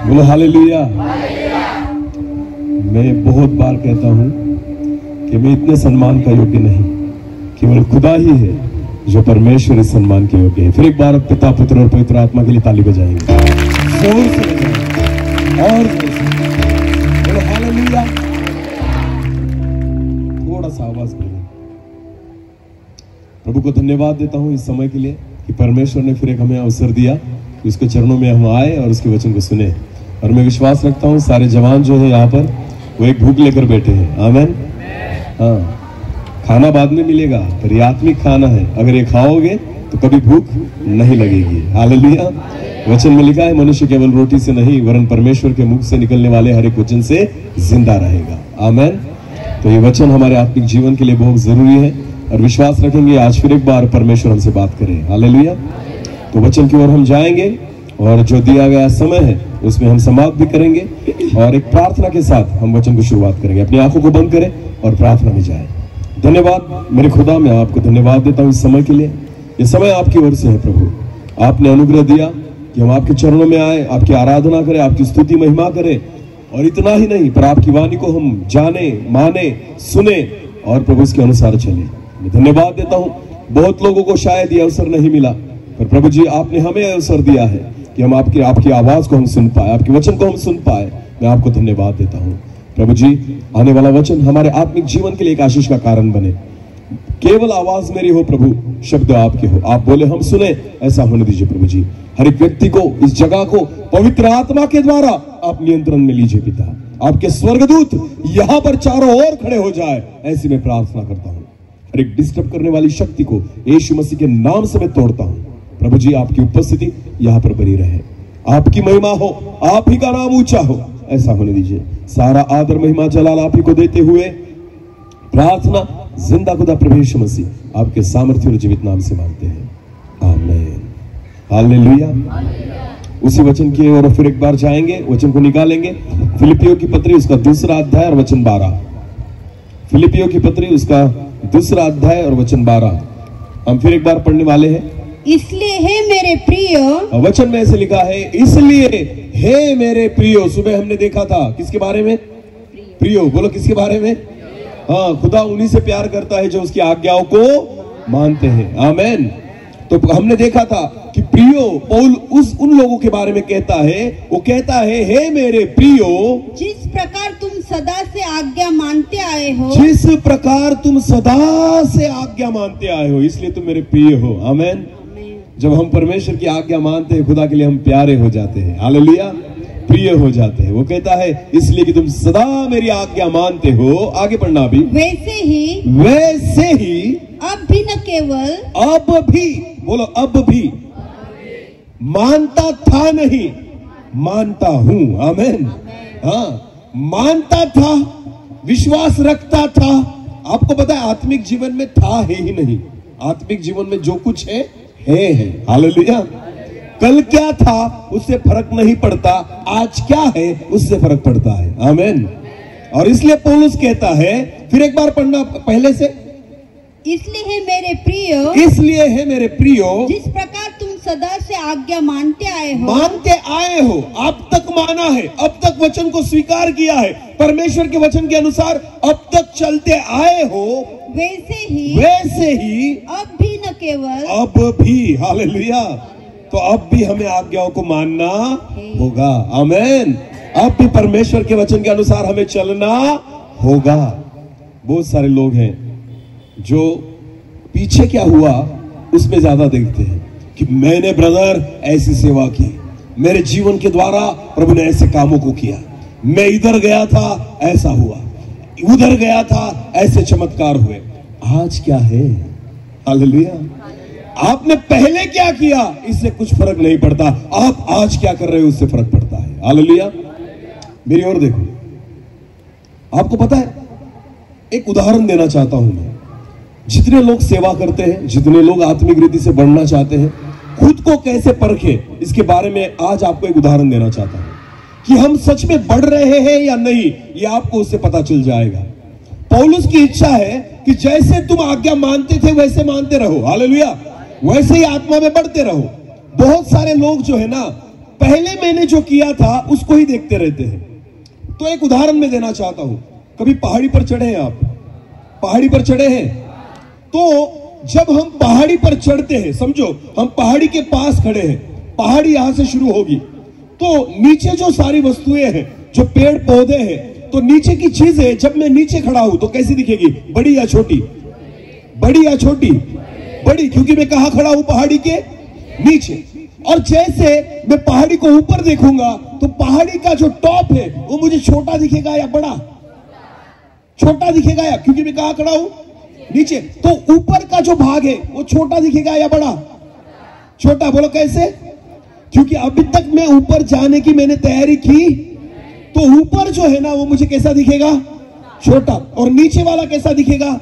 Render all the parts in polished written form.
बोलो हालेलुया। मैं बहुत बार कहता हूं कि मैं इतने सम्मान का योग्य नहीं, केवल खुदा ही है जो परमेश्वर इस सम्मान के योग्य है। फिर एक बार पिता, पुत्र और पवित्र आत्मा के लिए ताली बजाएंगे, जोर से बजाएंगे और बोलो हालेलुया। थोड़ा सा आवाज करें। प्रभु को धन्यवाद देता हूं इस समय के लिए कि परमेश्वर ने फिर एक हमें अवसर दिया कि उसके चरणों में हम आए और उसके वचन को सुने। और मैं विश्वास रखता हूं सारे जवान जो है यहाँ पर वो एक भूख लेकर बैठे हैं। आमीन। हाँ, खाना बाद में मिलेगा, पर ये आत्मिक खाना है। अगर ये खाओगे तो कभी भूख नहीं लगेगी। हालेलुया। वचन में लिखा है, मनुष्य केवल रोटी से नहीं वरन परमेश्वर के मुख से निकलने वाले हर एक वचन से जिंदा रहेगा। आमीन। तो ये वचन हमारे आत्मिक जीवन के लिए बहुत जरूरी है और विश्वास रखेंगे आज फिर एक बार परमेश्वर हमसे बात करें। हालेलुया। तो वचन की ओर हम जाएंगे और जो दिया गया समय है उसमें हम समाप्त भी करेंगे और एक प्रार्थना के साथ हम वचन को शुरुआत करेंगे। अपनी आंखों को बंद करें और प्रार्थना में जाएं। धन्यवाद मेरे खुदा, मैं आपको धन्यवाद देता हूं इस समय के लिए। ये समय आपकी ओर से है प्रभु। आपने अनुग्रह दिया कि हम आपके चरणों में आए, आपकी आराधना करें, आपकी स्तुति महिमा करें। और इतना ही नहीं, पर आपकी वाणी को हम जाने, माने, सुने और प्रभु इसके अनुसार चले। मैं धन्यवाद देता हूं। बहुत लोगों को शायद ये अवसर नहीं मिला, पर प्रभु जी आपने हमें अवसर दिया है कि हम आपकी आवाज को हम सुन पाए, आपके वचन को हम सुन पाए। मैं आपको धन्यवाद देता हूं प्रभु जी। आने वाला वचन हमारे आत्मिक जीवन के लिए एक आशीष का कारण बने। केवल आवाज मेरी हो प्रभु, शब्द आपके हो। आप बोले हम सुने, ऐसा होने दीजिए प्रभु जी। हर एक व्यक्ति को, इस जगह को पवित्र आत्मा के द्वारा आप नियंत्रण में लीजिए पिता। आपके स्वर्गदूत यहाँ पर चारों ओर खड़े हो जाए, ऐसी मैं प्रार्थना करता हूँ। हर एक डिस्टर्ब करने वाली शक्ति को यीशु मसीह के नाम से मैं तोड़ता हूँ। प्रभु जी आपकी उपस्थिति यहाँ पर बनी रहे, आपकी महिमा हो, आप ही का नाम ऊंचा हो, ऐसा होने दीजिए। सारा आदर महिमा जलाल आप ही को देते हुए प्रार्थना जिंदा खुदा प्रभु यीशु मसीह आपके सामर्थ्य और जीवित नाम से मांगते हैं। आमीन। हालेलुया। उसी वचन की ओर फिर एक बार जाएंगे, वचन को निकालेंगे। फिलिपियों की पत्री उसका 2 अध्याय और वचन 12। फिलिपियों की पत्री उसका 2 अध्याय और वचन 12 हम फिर एक बार पढ़ने वाले हैं। इसलिए हे मेरे प्रिय, वचन में ऐसे लिखा है, इसलिए हे मेरे प्रियो। सुबह हमने देखा था किसके बारे में? प्रियो। बोलो किसके बारे में? हाँ, खुदा उन्हीं से प्यार करता है जो उसकी आज्ञाओं को मानते हैं। आमीन। तो हमने देखा था कि प्रियो पौल उन लोगों के बारे में कहता है, वो कहता है हे मेरे प्रियो, जिस प्रकार तुम सदा से आज्ञा मानते आए हो, जिस प्रकार तुम सदा से आज्ञा मानते आए हो, इसलिए तुम मेरे प्रिय हो। आमीन। जब हम परमेश्वर की आज्ञा मानते हैं, खुदा के लिए हम प्यारे हो जाते हैं। हालेलुया। प्रिय हो जाते हैं। वो कहता है इसलिए कि तुम सदा मेरी आज्ञा मानते हो। आगे पढ़ना भी। वैसे ही अब भी न केवल, अब भी, बोलो अब भी, मानता था नहीं, मानता हूं। आमीन। हाँ, मानता था, विश्वास रखता था। आपको पता है आत्मिक जीवन में था है ही नहीं। आत्मिक जीवन में जो कुछ है। हालेलुया। कल क्या था उससे फर्क नहीं पड़ता, आज क्या है उससे फर्क पड़ता है। आमीन। और इसलिए पौलुस कहता है, फिर एक बार पढ़ना पहले से। इसलिए है मेरे प्रियो, इसलिए है मेरे प्रियो, जिस प्रकार तुम सदा से आज्ञा मानते आए हो, अब तक माना है, अब तक वचन को स्वीकार किया है, परमेश्वर के वचन के अनुसार अब तक चलते आए हो, वैसे ही अब भी न केवल, अब भी। हालेलुया। तो अब भी हमें आज्ञाओं को मानना होगा। आमीन। अब भी परमेश्वर के वचन के अनुसार हमें चलना होगा। बहुत सारे लोग हैं जो पीछे क्या हुआ उसमें ज्यादा देखते हैं कि मैंने ब्रदर ऐसी सेवा की, मेरे जीवन के द्वारा प्रभु ने ऐसे कामों को किया, मैं इधर गया था ऐसा हुआ, उधर गया था ऐसे चमत्कार हुए। आज क्या है? हालेलुया। आपने पहले क्या किया इससे कुछ फर्क नहीं पड़ता, आप आज क्या कर रहे हो उससे फर्क पड़ता है। हालेलुया। मेरी ओर देखो। आपको पता है, एक उदाहरण देना चाहता हूं मैं। जितने लोग सेवा करते हैं, जितने लोग आत्मिक रीति से बढ़ना चाहते हैं, खुद को कैसे परखे इसके बारे में आज आपको एक उदाहरण देना चाहता हूं कि हम सच में बढ़ रहे हैं या नहीं, ये आपको उससे पता चल जाएगा। पौलुस की इच्छा है कि जैसे तुम आज्ञा मानते थे वैसे मानते रहो। हालेलुया। वैसे ही आत्मा में बढ़ते रहो। बहुत सारे लोग जो है ना, पहले मैंने जो किया था उसको ही देखते रहते हैं। तो एक उदाहरण मैं देना चाहता हूं। कभी पहाड़ी पर चढ़े हैं आप? पहाड़ी पर चढ़े हैं? तो जब हम पहाड़ी पर चढ़ते हैं, समझो हम पहाड़ी के पास खड़े हैं, पहाड़ी यहां से शुरू होगी, तो नीचे जो सारी वस्तुएं हैं, जो पेड़ पौधे हैं, तो नीचे की चीजें जब मैं नीचे खड़ा हूं तो कैसी दिखेगी? बड़ी या छोटी? बड़ी या छोटी? बड़ी, क्योंकि मैं कहां खड़ा हूं? पहाड़ी के नीचे। और जैसे मैं पहाड़ी को ऊपर देखूंगा तो पहाड़ी का जो टॉप है वो मुझे छोटा दिखेगा या बड़ा? छोटा दिखेगा, या क्योंकि मैं कहां खड़ा हूं? नीचे। तो ऊपर का जो भाग है वो छोटा दिखेगा या बड़ा? छोटा। बोलो कैसे? क्योंकि अभी तक मैं ऊपर जाने की मैंने तैयारी की, तो ऊपर जो है ना वो मुझे कैसा दिखेगा? छोटा। और नीचे वाला कैसा दिखेगा?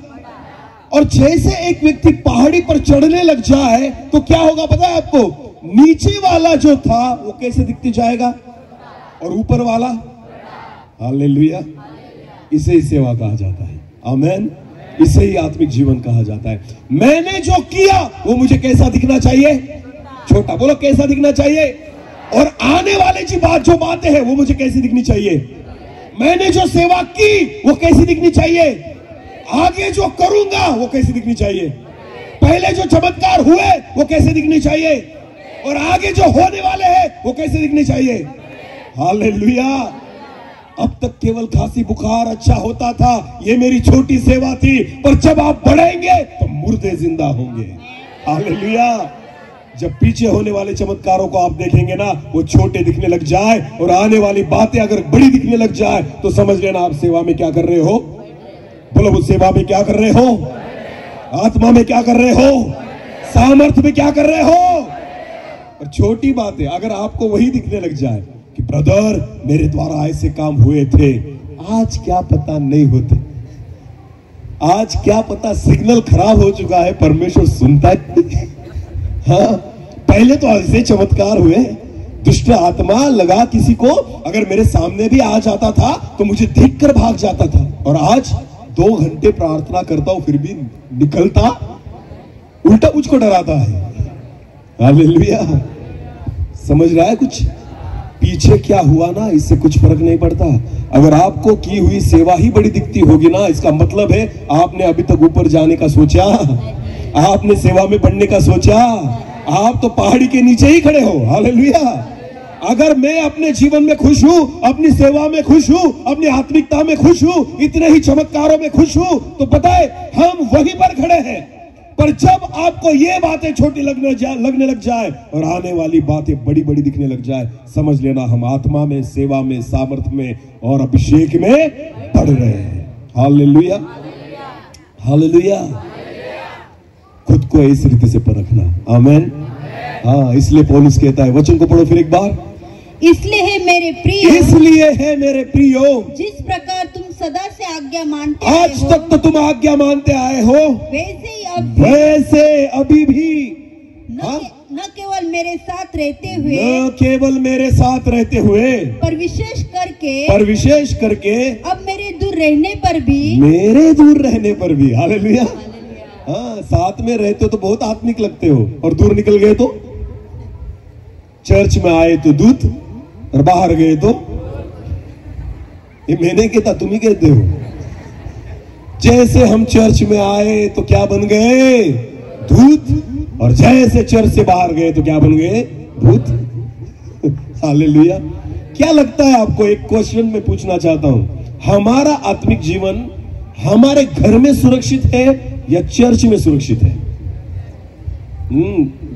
और जैसे एक व्यक्ति पहाड़ी पर चढ़ने लग जाए तो क्या होगा पता है आपको? नीचे वाला जो था वो कैसे दिखते जाएगा, और ऊपर वाला? हालेलुया। इसे ही सेवा कहा जाता है। आमेन। इसे ही आत्मिक जीवन कहा जाता है। मैंने जो किया वो मुझे कैसा दिखना चाहिए? छोटा। बोलो कैसा दिखना चाहिए? और आने वाले जो बातें हैं वो मुझे कैसी दिखनी चाहिए? मैंने जो सेवा की वो कैसी दिखनी चाहिए? आगे जो करूंगा वो कैसी दिखनी चाहिए? पहले जो चमत्कार हुए वो कैसे दिखने चाहिए? और आगे जो होने वाले हैं वो कैसे दिखने चाहिए? हालेलुया। अब तक केवल खांसी बुखार अच्छा होता था, ये मेरी छोटी सेवा थी, पर जब आप बढ़ेंगे तो मुर्दे जिंदा होंगे। हालेलुया। जब पीछे होने वाले चमत्कारों को आप देखेंगे ना, वो छोटे दिखने लग जाए और आने वाली बातें अगर बड़ी दिखने लग जाए तो समझ लेना आप सेवा में क्या कर रहे हो। बोलो, वो सेवा में क्या कर रहे हो? आत्मा में क्या कर रहे हो? सामर्थ्य में क्या कर रहे हो? और छोटी बातें अगर आपको वही दिखने लग जाए कि ब्रदर मेरे द्वारा ऐसे काम हुए थे, आज क्या पता नहीं होते, आज क्या पता सिग्नल खराब हो चुका है, परमेश्वर सुनता है। हाँ, पहले तो ऐसे चमत्कार हुए, दुष्ट आत्मा लगा किसी को अगर मेरे सामने भी आ जाता था तो मुझे देखकर भाग जाता था, और आज 2 घंटे प्रार्थना करता हूं फिर भी निकलता उल्टा मुझको डराता है। हालेलुया। समझ रहा है कुछ? पीछे क्या हुआ ना, इससे कुछ फर्क नहीं पड़ता। अगर आपको की हुई सेवा ही बड़ी दिखती होगी ना, इसका मतलब है आपने अभी तक ऊपर जाने का सोचा, आपने सेवा में बढ़ने का सोचा, आप तो पहाड़ी के नीचे ही खड़े हो। हालेलुया। अगर मैं अपने जीवन में खुश हूं, अपनी सेवा में खुश हूं, अपनी आत्मिकता में खुश हूं, इतने ही चमत्कारों में खुश हूं, तो पता है हम वहीं पर खड़े हैं। पर जब आपको ये बातें छोटी लगने लग जाए और आने वाली बातें बड़ी बड़ी दिखने लग जाए, समझ लेना हम आत्मा में, सेवा में, सामर्थ्य में और अभिषेक में बढ़ रहे हैं। हालेलुया। हालेलुया। खुद को इस रीति से परखना। आमेन। हाँ, इसलिए पौलुस कहता है, वचन को पढ़ो फिर एक बार। इसलिए है मेरे प्रियो, इसलिए है मेरे प्रियो, जिस प्रकार तुम सदा से आज्ञा मानते आज तक तो तुम आज्ञा मानते आए हो, वैसे अभी भी न केवल मेरे साथ रहते हुए, न केवल मेरे साथ रहते हुए, पर विशेष करके अब मेरे दूर रहने पर भी। हालेलुया। हाँ, साथ में रहते हो तो बहुत आत्मिक लगते हो, और दूर निकल गए तो चर्च में आए तो दूत और बाहर गए तो, ये मैंने कहता तुम ही कहते हो। जैसे हम चर्च में आए तो क्या बन गए? दूत। और जैसे चर्च से बाहर गए तो क्या बन गए? भूत। हालेलुया। क्या लगता है आपको? एक क्वेश्चन मैं पूछना चाहता हूं, हमारा आत्मिक जीवन हमारे घर में सुरक्षित है या चर्च में सुरक्षित है?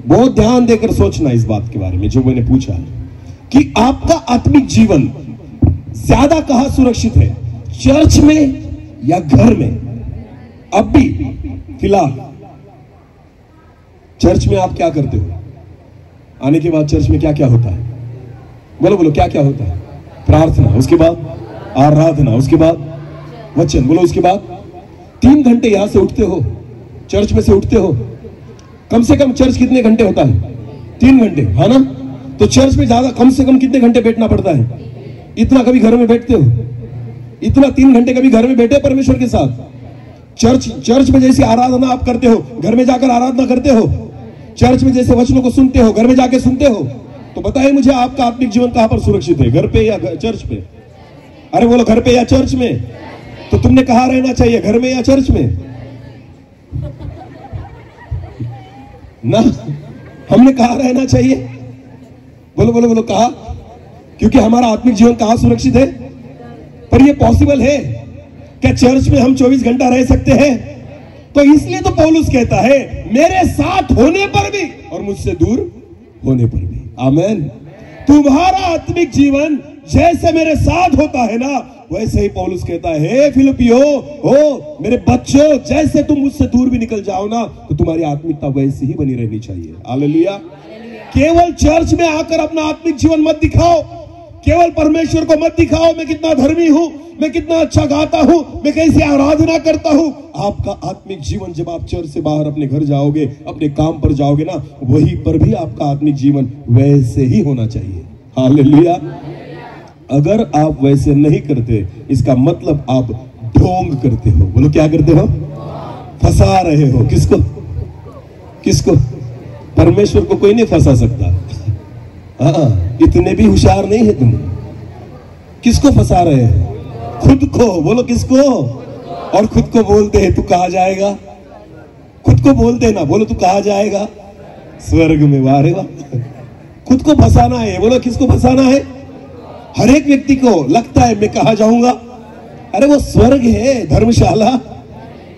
बहुत ध्यान देकर सोचना इस बात के बारे में जो मैंने पूछा है कि आपका आत्मिक जीवन ज्यादा कहां सुरक्षित है, चर्च में या घर में? अब भी फिलहाल चर्च में आप क्या करते हो? आने के बाद चर्च में क्या क्या होता है? बोलो बोलो, क्या क्या होता है? प्रार्थना, उसके बाद आराधना, उसके बाद वचन, बोलो उसके बाद 3 घंटे यहां से उठते हो, चर्च में से उठते हो। कम से कम चर्च कितने घंटे होता है? 3 घंटे, है ना? तो चर्च में ज्यादा कम से कम कितने घंटे बैठना पड़ता है? इतना कभी घर में बैठते हो? इतना 3 घंटे कभी घर में बैठे परमेश्वर के साथ? चर्च में जैसी आराधना आप करते हो, घर में जाकर आराधना करते हो? चर्च में जैसे वचनों को सुनते हो, घर में जाकर सुनते हो? तो बताइए मुझे, आपका आत्मिक जीवन कहां पर सुरक्षित है, घर पे या चर्च पे? अरे बोलो, घर पे या चर्च में? तो तुमने कहां रहना चाहिए, घर में या चर्च में? ना, हमने कहां रहना चाहिए? बोलो बोलो बोलो, कहा? क्योंकि हमारा आत्मिक जीवन कहां सुरक्षित है? पर यह पॉसिबल है क्या चर्च में हम 24 घंटा रह सकते हैं? तो इसलिए तो पौलुस कहता है, मेरे साथ होने पर भी और मुझसे दूर होने पर भी। आमेन। तुम्हारा आत्मिक जीवन जैसे मेरे साथ होता है ना, वैसे ही पौलुस कहता है, हे फिलिपियो, हो मेरे बच्चों, जैसे तुम मुझसे दूर भी निकल जाओ ना, तो तुम्हारी आत्मिकता वैसी ही बनी रहनी चाहिए। हालेलुया। केवल चर्च में आकर अपना आत्मिक जीवन मत दिखाओ, केवल परमेश्वर को मत दिखाओ, मैं कितना धर्मी हूं, मैं कितना अच्छा गाता हूं, मैं कैसी आराधना करता हूं। आपका आत्मिक जीवन जब आप चर्च से बाहर अपने घर जाओगे, अपने काम पर जाओगे ना, वहीं पर भी आपका आत्मिक जीवन वैसे ही होना चाहिए। हालेलुया। अगर आप वैसे नहीं करते, इसका मतलब आप ढोंग करते हो। बोलो, क्या करते हो? फंसा रहे हो। किसको? किसको? परमेश्वर को कोई नहीं फंसा सकता। हाँ, इतने भी होशियार नहीं है तुम। किसको फंसा रहे हैं? खुद को। बोलो, किसको? और खुद को बोलते हैं तू कहां जाएगा? खुद को बोलते हैं ना, बोलो तू कहां जाएगा? स्वर्ग में। वाह रे वाह। खुद को फंसाना है। बोलो, किसको फंसाना है? हर एक व्यक्ति को लगता है मैं कहां जाऊंगा। अरे वो स्वर्ग है, धर्मशाला,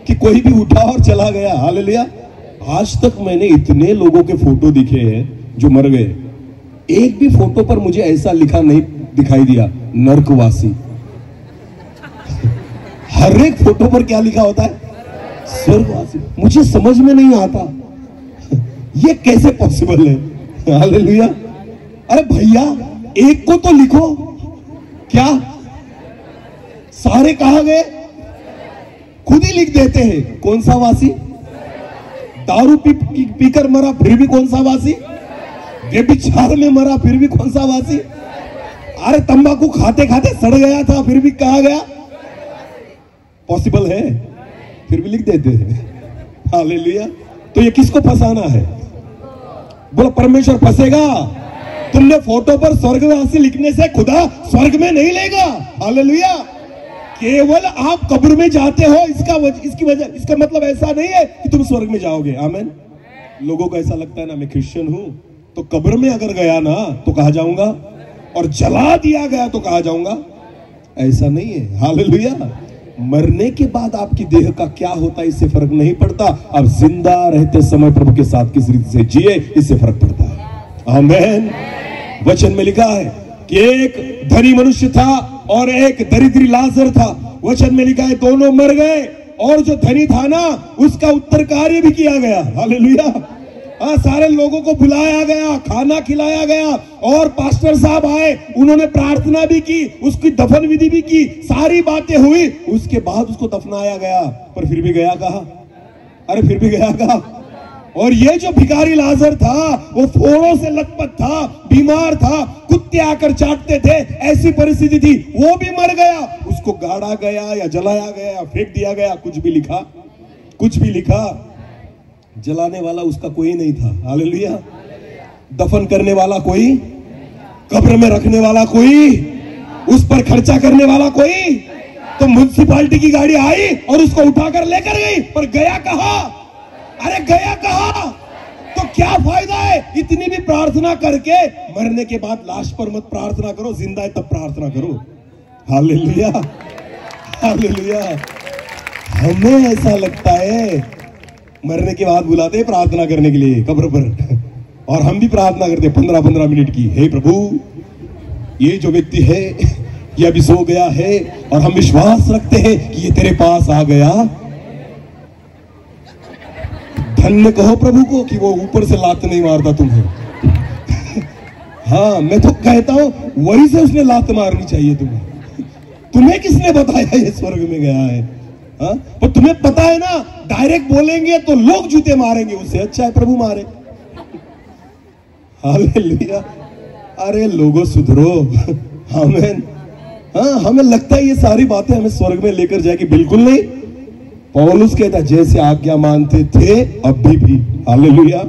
कि कोई भी उठा और चला गया। हालेलुया। आज तक मैंने इतने लोगों के फोटो दिखे हैं जो मर गए, एक भी फोटो पर मुझे ऐसा लिखा नहीं दिखाई दिया, नरकवासी। हर एक फोटो पर क्या लिखा होता है? स्वर्गवासी। मुझे समझ में नहीं आता ये कैसे पॉसिबल है। हालेलुया। अरे भैया, एक को तो लिखो। क्या सारे कहां गए? खुद ही लिख देते हैं। कौन सा वासी? दारू पीकर मरा फिर भी कौन सा वासी? व्यभिचार में मरा फिर भी कौन सा वासी? अरे तंबाकू खाते खाते सड़ गया था फिर भी कहां गया? पॉसिबल है, फिर भी लिख देते हैं। हालेलुया। तो ये किसको फंसाना है? बोलो, परमेश्वर फंसेगा। तुमने फोटो पर स्वर्गवासी लिखने से खुदा स्वर्ग में नहीं लेगा। हालेलुया। केवल आप कब्र में जाते हो, इसका मतलब ऐसा नहीं है कि तुम स्वर्ग में जाओगे। आमीन। लोगों को ऐसा लगता है ना, मैं क्रिश्चियन हूं तो कब्र में अगर गया ना तो कहां जाऊंगा, और जला दिया गया तो कहां जाऊंगा। ऐसा नहीं है। हालेलुया। मरने के बाद आपकी देह का क्या होता है इससे फर्क नहीं पड़ता। आप जिंदा रहते समय प्रभु के साथ किस रीति से जिए, इससे फर्क पड़ता है। आमीन। वचन में लिखा है कि एक धनी मनुष्य था और एक दरिद्री लाजर था। वचन में लिखा है दोनों मर गए, और जो धनी था ना, उसका उत्तर कार्य भी किया गया। हालेलुया। सारे लोगों को बुलाया गया, खाना खिलाया गया, और पास्टर साहब आए, उन्होंने प्रार्थना भी की, उसकी दफन विधि भी की, सारी बातें हुई। उसके बाद उसको दफनाया गया, पर फिर भी गया कहां? अरे फिर भी गया कहां? और ये जो भिखारी लाजर था, वो फोड़ों से लथपथ था, बीमार था, कुत्ते आकर चाटते थे, ऐसी परिस्थिति थी, वो भी मर गया। उसको गाड़ा गया या जलाया गया या फेंक दिया गया, कुछ भी लिखा? कुछ भी लिखा? जलाने वाला उसका कोई नहीं था। हालेलुया। दफन करने वाला कोई, कब्र में रखने वाला कोई, उस पर खर्चा करने वाला कोई। तो म्युनिसिपालिटी की गाड़ी आई और उसको उठाकर लेकर गई, पर गया कहां? अरे गया कहां? तो क्या फायदा है इतनी भी प्रार्थना करके? मरने के बाद लाश पर मत प्रार्थना करो, जिंदा है तब प्रार्थना करो। हालेलुया। हालेलुया। हमें ऐसा लगता है मरने के बाद बुलाते हैं प्रार्थना करने के लिए कब्र पर, और हम भी प्रार्थना करते हैं 15-15 मिनट की। हे प्रभु, ये जो व्यक्ति है ये अभी सो गया है, और हम विश्वास रखते हैं कि ये तेरे पास आ गया। धन्य कहो प्रभु को कि वो ऊपर से लात नहीं मारता तुम्हें। हाँ, मैं तो कहता हूं वहीं से उसने लात मारनी चाहिए तुम्हें। तुम्हें किसने बताया ये स्वर्ग में गया है? हाँ, पर तुम्हें पता है ना, डायरेक्ट बोलेंगे तो लोग जूते मारेंगे, उससे अच्छा है प्रभु मारे। हालेलुया। अरे लोगों सुधरो। आमीन। हाँ, हमें लगता है ये सारी बातें हमें स्वर्ग में लेकर जाएगी, बिल्कुल नहीं। पौलुस कहता जैसे आज्ञा मानते थे अभी भी। हालेलुया।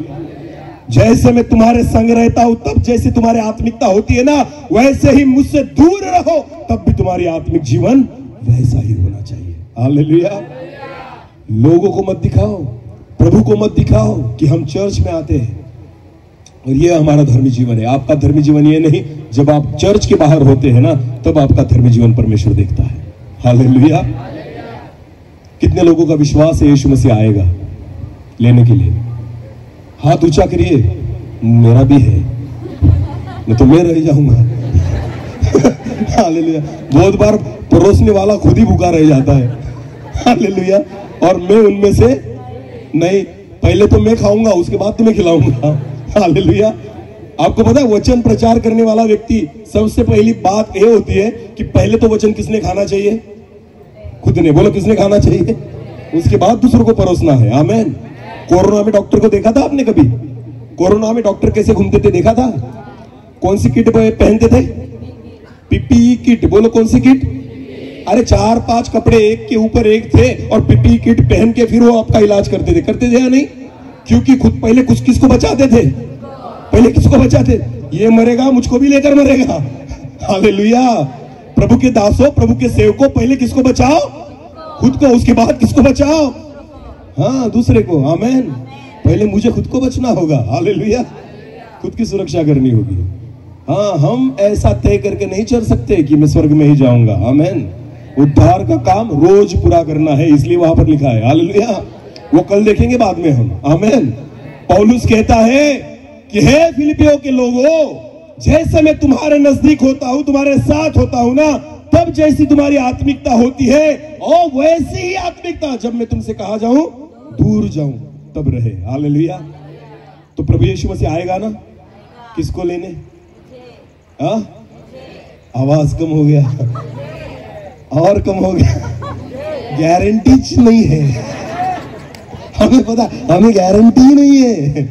जैसे मैं तुम्हारे संग रहता हूं तब जैसे तुम्हारी आत्मिकता होती है ना, वैसे ही मुझसे दूर रहो तब भी तुम्हारी आत्मिक जीवन वैसा ही होना चाहिए। हालेलुया। लोगों को मत दिखाओ, प्रभु को मत दिखाओ कि हम चर्च में आते हैं और ये हमारा धर्मी जीवन है। आपका धर्मी जीवन ये नहीं, जब आप चर्च के बाहर होते हैं ना तब आपका धर्मी जीवन परमेश्वर देखता है। हालेलुया। कितने लोगों का विश्वास है यीशु मसीह आएगा लेने के लिए? हाथ ऊंचा करिए। मेरा भी है, मैं तो मैं रह जाऊंगा। हालेलुया। बहुत बार परोसने वाला खुद ही भूखा रह जाता है। हालेलुया। और मैं उनमें से नहीं, पहले तो मैं खाऊंगा उसके बाद तुम्हें खिलाऊंगा। हालेलुया। आपको पता है वचन प्रचार करने वाला व्यक्ति सबसे पहली बात यह होती है कि पहले तो वचन किसने खाना चाहिए? खुद ने। बोलो किसने खाना चाहिए? उसके बाद दूसरों को परोसना है। आमीन। कोरोना में डॉक्टर को देखा था आपने कभी? कोरोना में डॉक्टर कैसे घूमते थे देखा था? कौन सी किट पहनते थे? PPE kit. बोलो कौन सी किट? अरे 4-5 कपड़े एक के ऊपर एक थे और पीपीई किट पहन के फिर वो आपका इलाज करते थे या नहीं? क्योंकि खुद पहले कुछ किसको बचाते थे? पहले किसको बचाते? ये मरेगा मुझको भी लेकर मरेगा। हालेलुया। प्रभु के दासों, प्रभु के सेवकों, पहले किसको बचाओ? खुद को, उसके बाद किसको बचाओ? हाँ, दूसरे को। आमीन। पहले मुझे खुद को बचना होगा। हालेलुया। खुद की सुरक्षा करनी होगी। हाँ, हम ऐसा तय करके नहीं चल सकते कि मैं स्वर्ग में ही जाऊंगा। आमीन। उद्धार का काम रोज पूरा करना है, इसलिए वहां पर लिखा है। हालेलुया। वो कल देखेंगे बाद में हम। आमीन। पौलुस कहता है कि हे फिलिपियों के लोगों, जैसे मैं तुम्हारे नजदीक होता हूं, तुम्हारे साथ होता हूं ना, तब जैसी तुम्हारी आत्मिकता होती है और वैसी ही आत्मिकता जब मैं तुमसे कहा जाऊं दूर जाऊं तब रहे। हालेलुया। तो प्रभु यीशु मसीह आएगा ना, किसको लेने? हाँ, आवाज कम हो गया और कम हो गया। गारंटी नहीं है, हमें पता, हमें गारंटी ही नहीं है।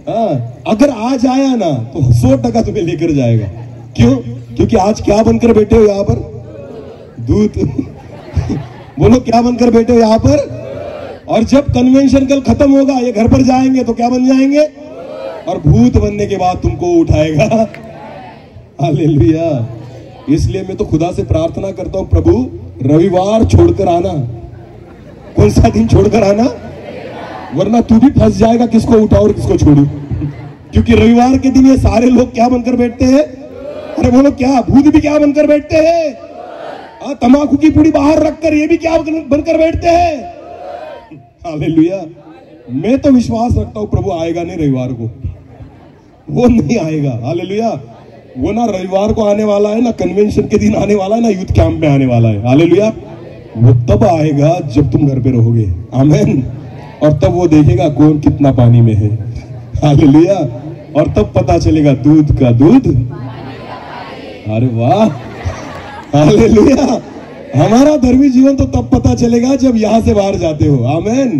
हाँ, अगर आज आया ना तो 100% तुम्हें लेकर जाएगा। क्यों? क्योंकि आज क्या बनकर बैठे हो यहाँ पर? दूत। बोलो क्या बनकर बैठे हो यहाँ पर? और जब कन्वेंशन कल खत्म होगा, ये घर पर जाएंगे तो क्या बन जाएंगे? और भूत बनने के बाद तुमको उठाएगा। हालेलुया। इसलिए मैं तो खुदा से प्रार्थना करता हूं, प्रभु रविवार छोड़कर आना। कौन सा दिन छोड़कर आना? वरना तू भी फंस जाएगा, किसको उठाओ और किसको छोड़ू। क्योंकि रविवार के दिन ये सारे लोग क्या बनकर बैठते हैं? अरे बोलो क्या? भूत भी क्या बनकर बैठते हैं? तंबाकू की पुड़ी बाहर रखकर ये भी क्या बनकर बैठते हैं? हालेलुया। मैं तो विश्वास रखता हूं प्रभु आएगा नहीं रविवार को, वो नहीं आएगा। हालेलुया। वो ना रविवार को आने वाला है, ना कन्वेंशन के दिन आने वाला है, ना यूथ कैंप में आने वाला है। हालेलुया। वो तब आएगा जब तुम घर पे रहोगे। आमीन। और तब वो देखेगा कौन कितना पानी में है। हालेलुया। और तब पता चलेगा दूध का दूध। अरे वाह। हालेलुया। हमारा धर्मी जीवन तो तब पता चलेगा जब यहां से बाहर जाते हो। आमीन।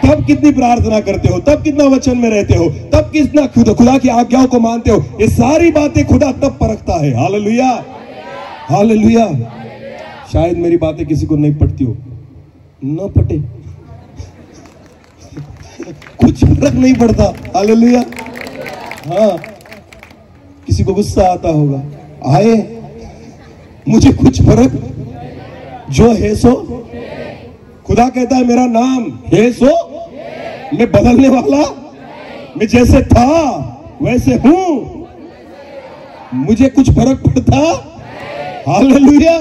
तब कितनी प्रार्थना करते हो, तब कितना वचन में रहते हो, तब कितना खुदा की आज्ञाओं को मानते हो, ये सारी बातें खुदा तब परखता है। हालेलुया। हालेलुया। शायद मेरी बातें किसी को नहीं पटती हो, न पटे, कुछ फर्क नहीं पड़ता। हालेलुया। हाँ, किसी को गुस्सा आता होगा, आए, मुझे कुछ फर्क, जो है सो। खुदा कहता है मेरा नाम है सो, मैं बदलने वाला, मैं जैसे था वैसे हूं, मुझे कुछ फर्क पड़ता? हालेलुया।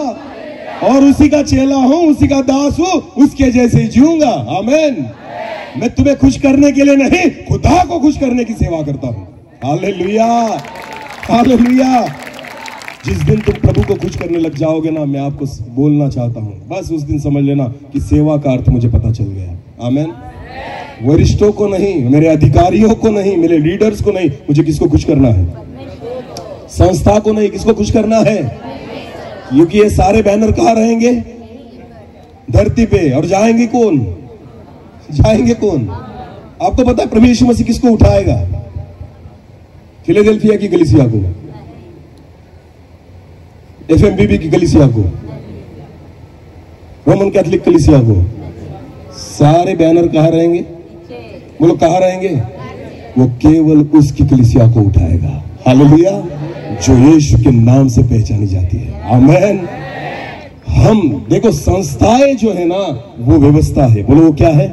और उसी का चेला हूं, उसी का दास हूं, उसके जैसे ही जीऊंगा। आमीन। मैं तुम्हें खुश करने के लिए नहीं, खुदा को खुश करने की सेवा करता हूं। हालेलुया। हालेलुया। जिस दिन तुम प्रभु को खुश करने लग जाओगे ना, मैं आपको बोलना चाहता हूं, बस उस दिन समझ लेना कि सेवा का अर्थ मुझे पता चल गया। आमीन। वरिष्ठों को नहीं, मेरे अधिकारियों को नहीं, मेरे लीडर्स को नहीं, मुझे किसको खुश करना है? संस्था को नहीं, किसको खुश करना है? क्योंकि ये सारे बैनर कहां रहेंगे? धरती पे। और जाएंगे कौन? जाएंगे कौन? आपको पता है प्रभु यीशु मसीह किसको उठाएगा? फिलाडेल्फिया की कलीसिया को, एफएमबीबी की कलीसिया को, रोमन कैथोलिक कलीसिया को। सारे बैनर कहां रहेंगे? बोलो कहां रहेंगे? वो केवल उसकी कलीसिया को उठाएगा। हालेलुया, जो यीशु के नाम से पहचानी जाती है। आमेन। हम देखो, संस्थाएं जो है ना वो व्यवस्था है। बोलो वो क्या है?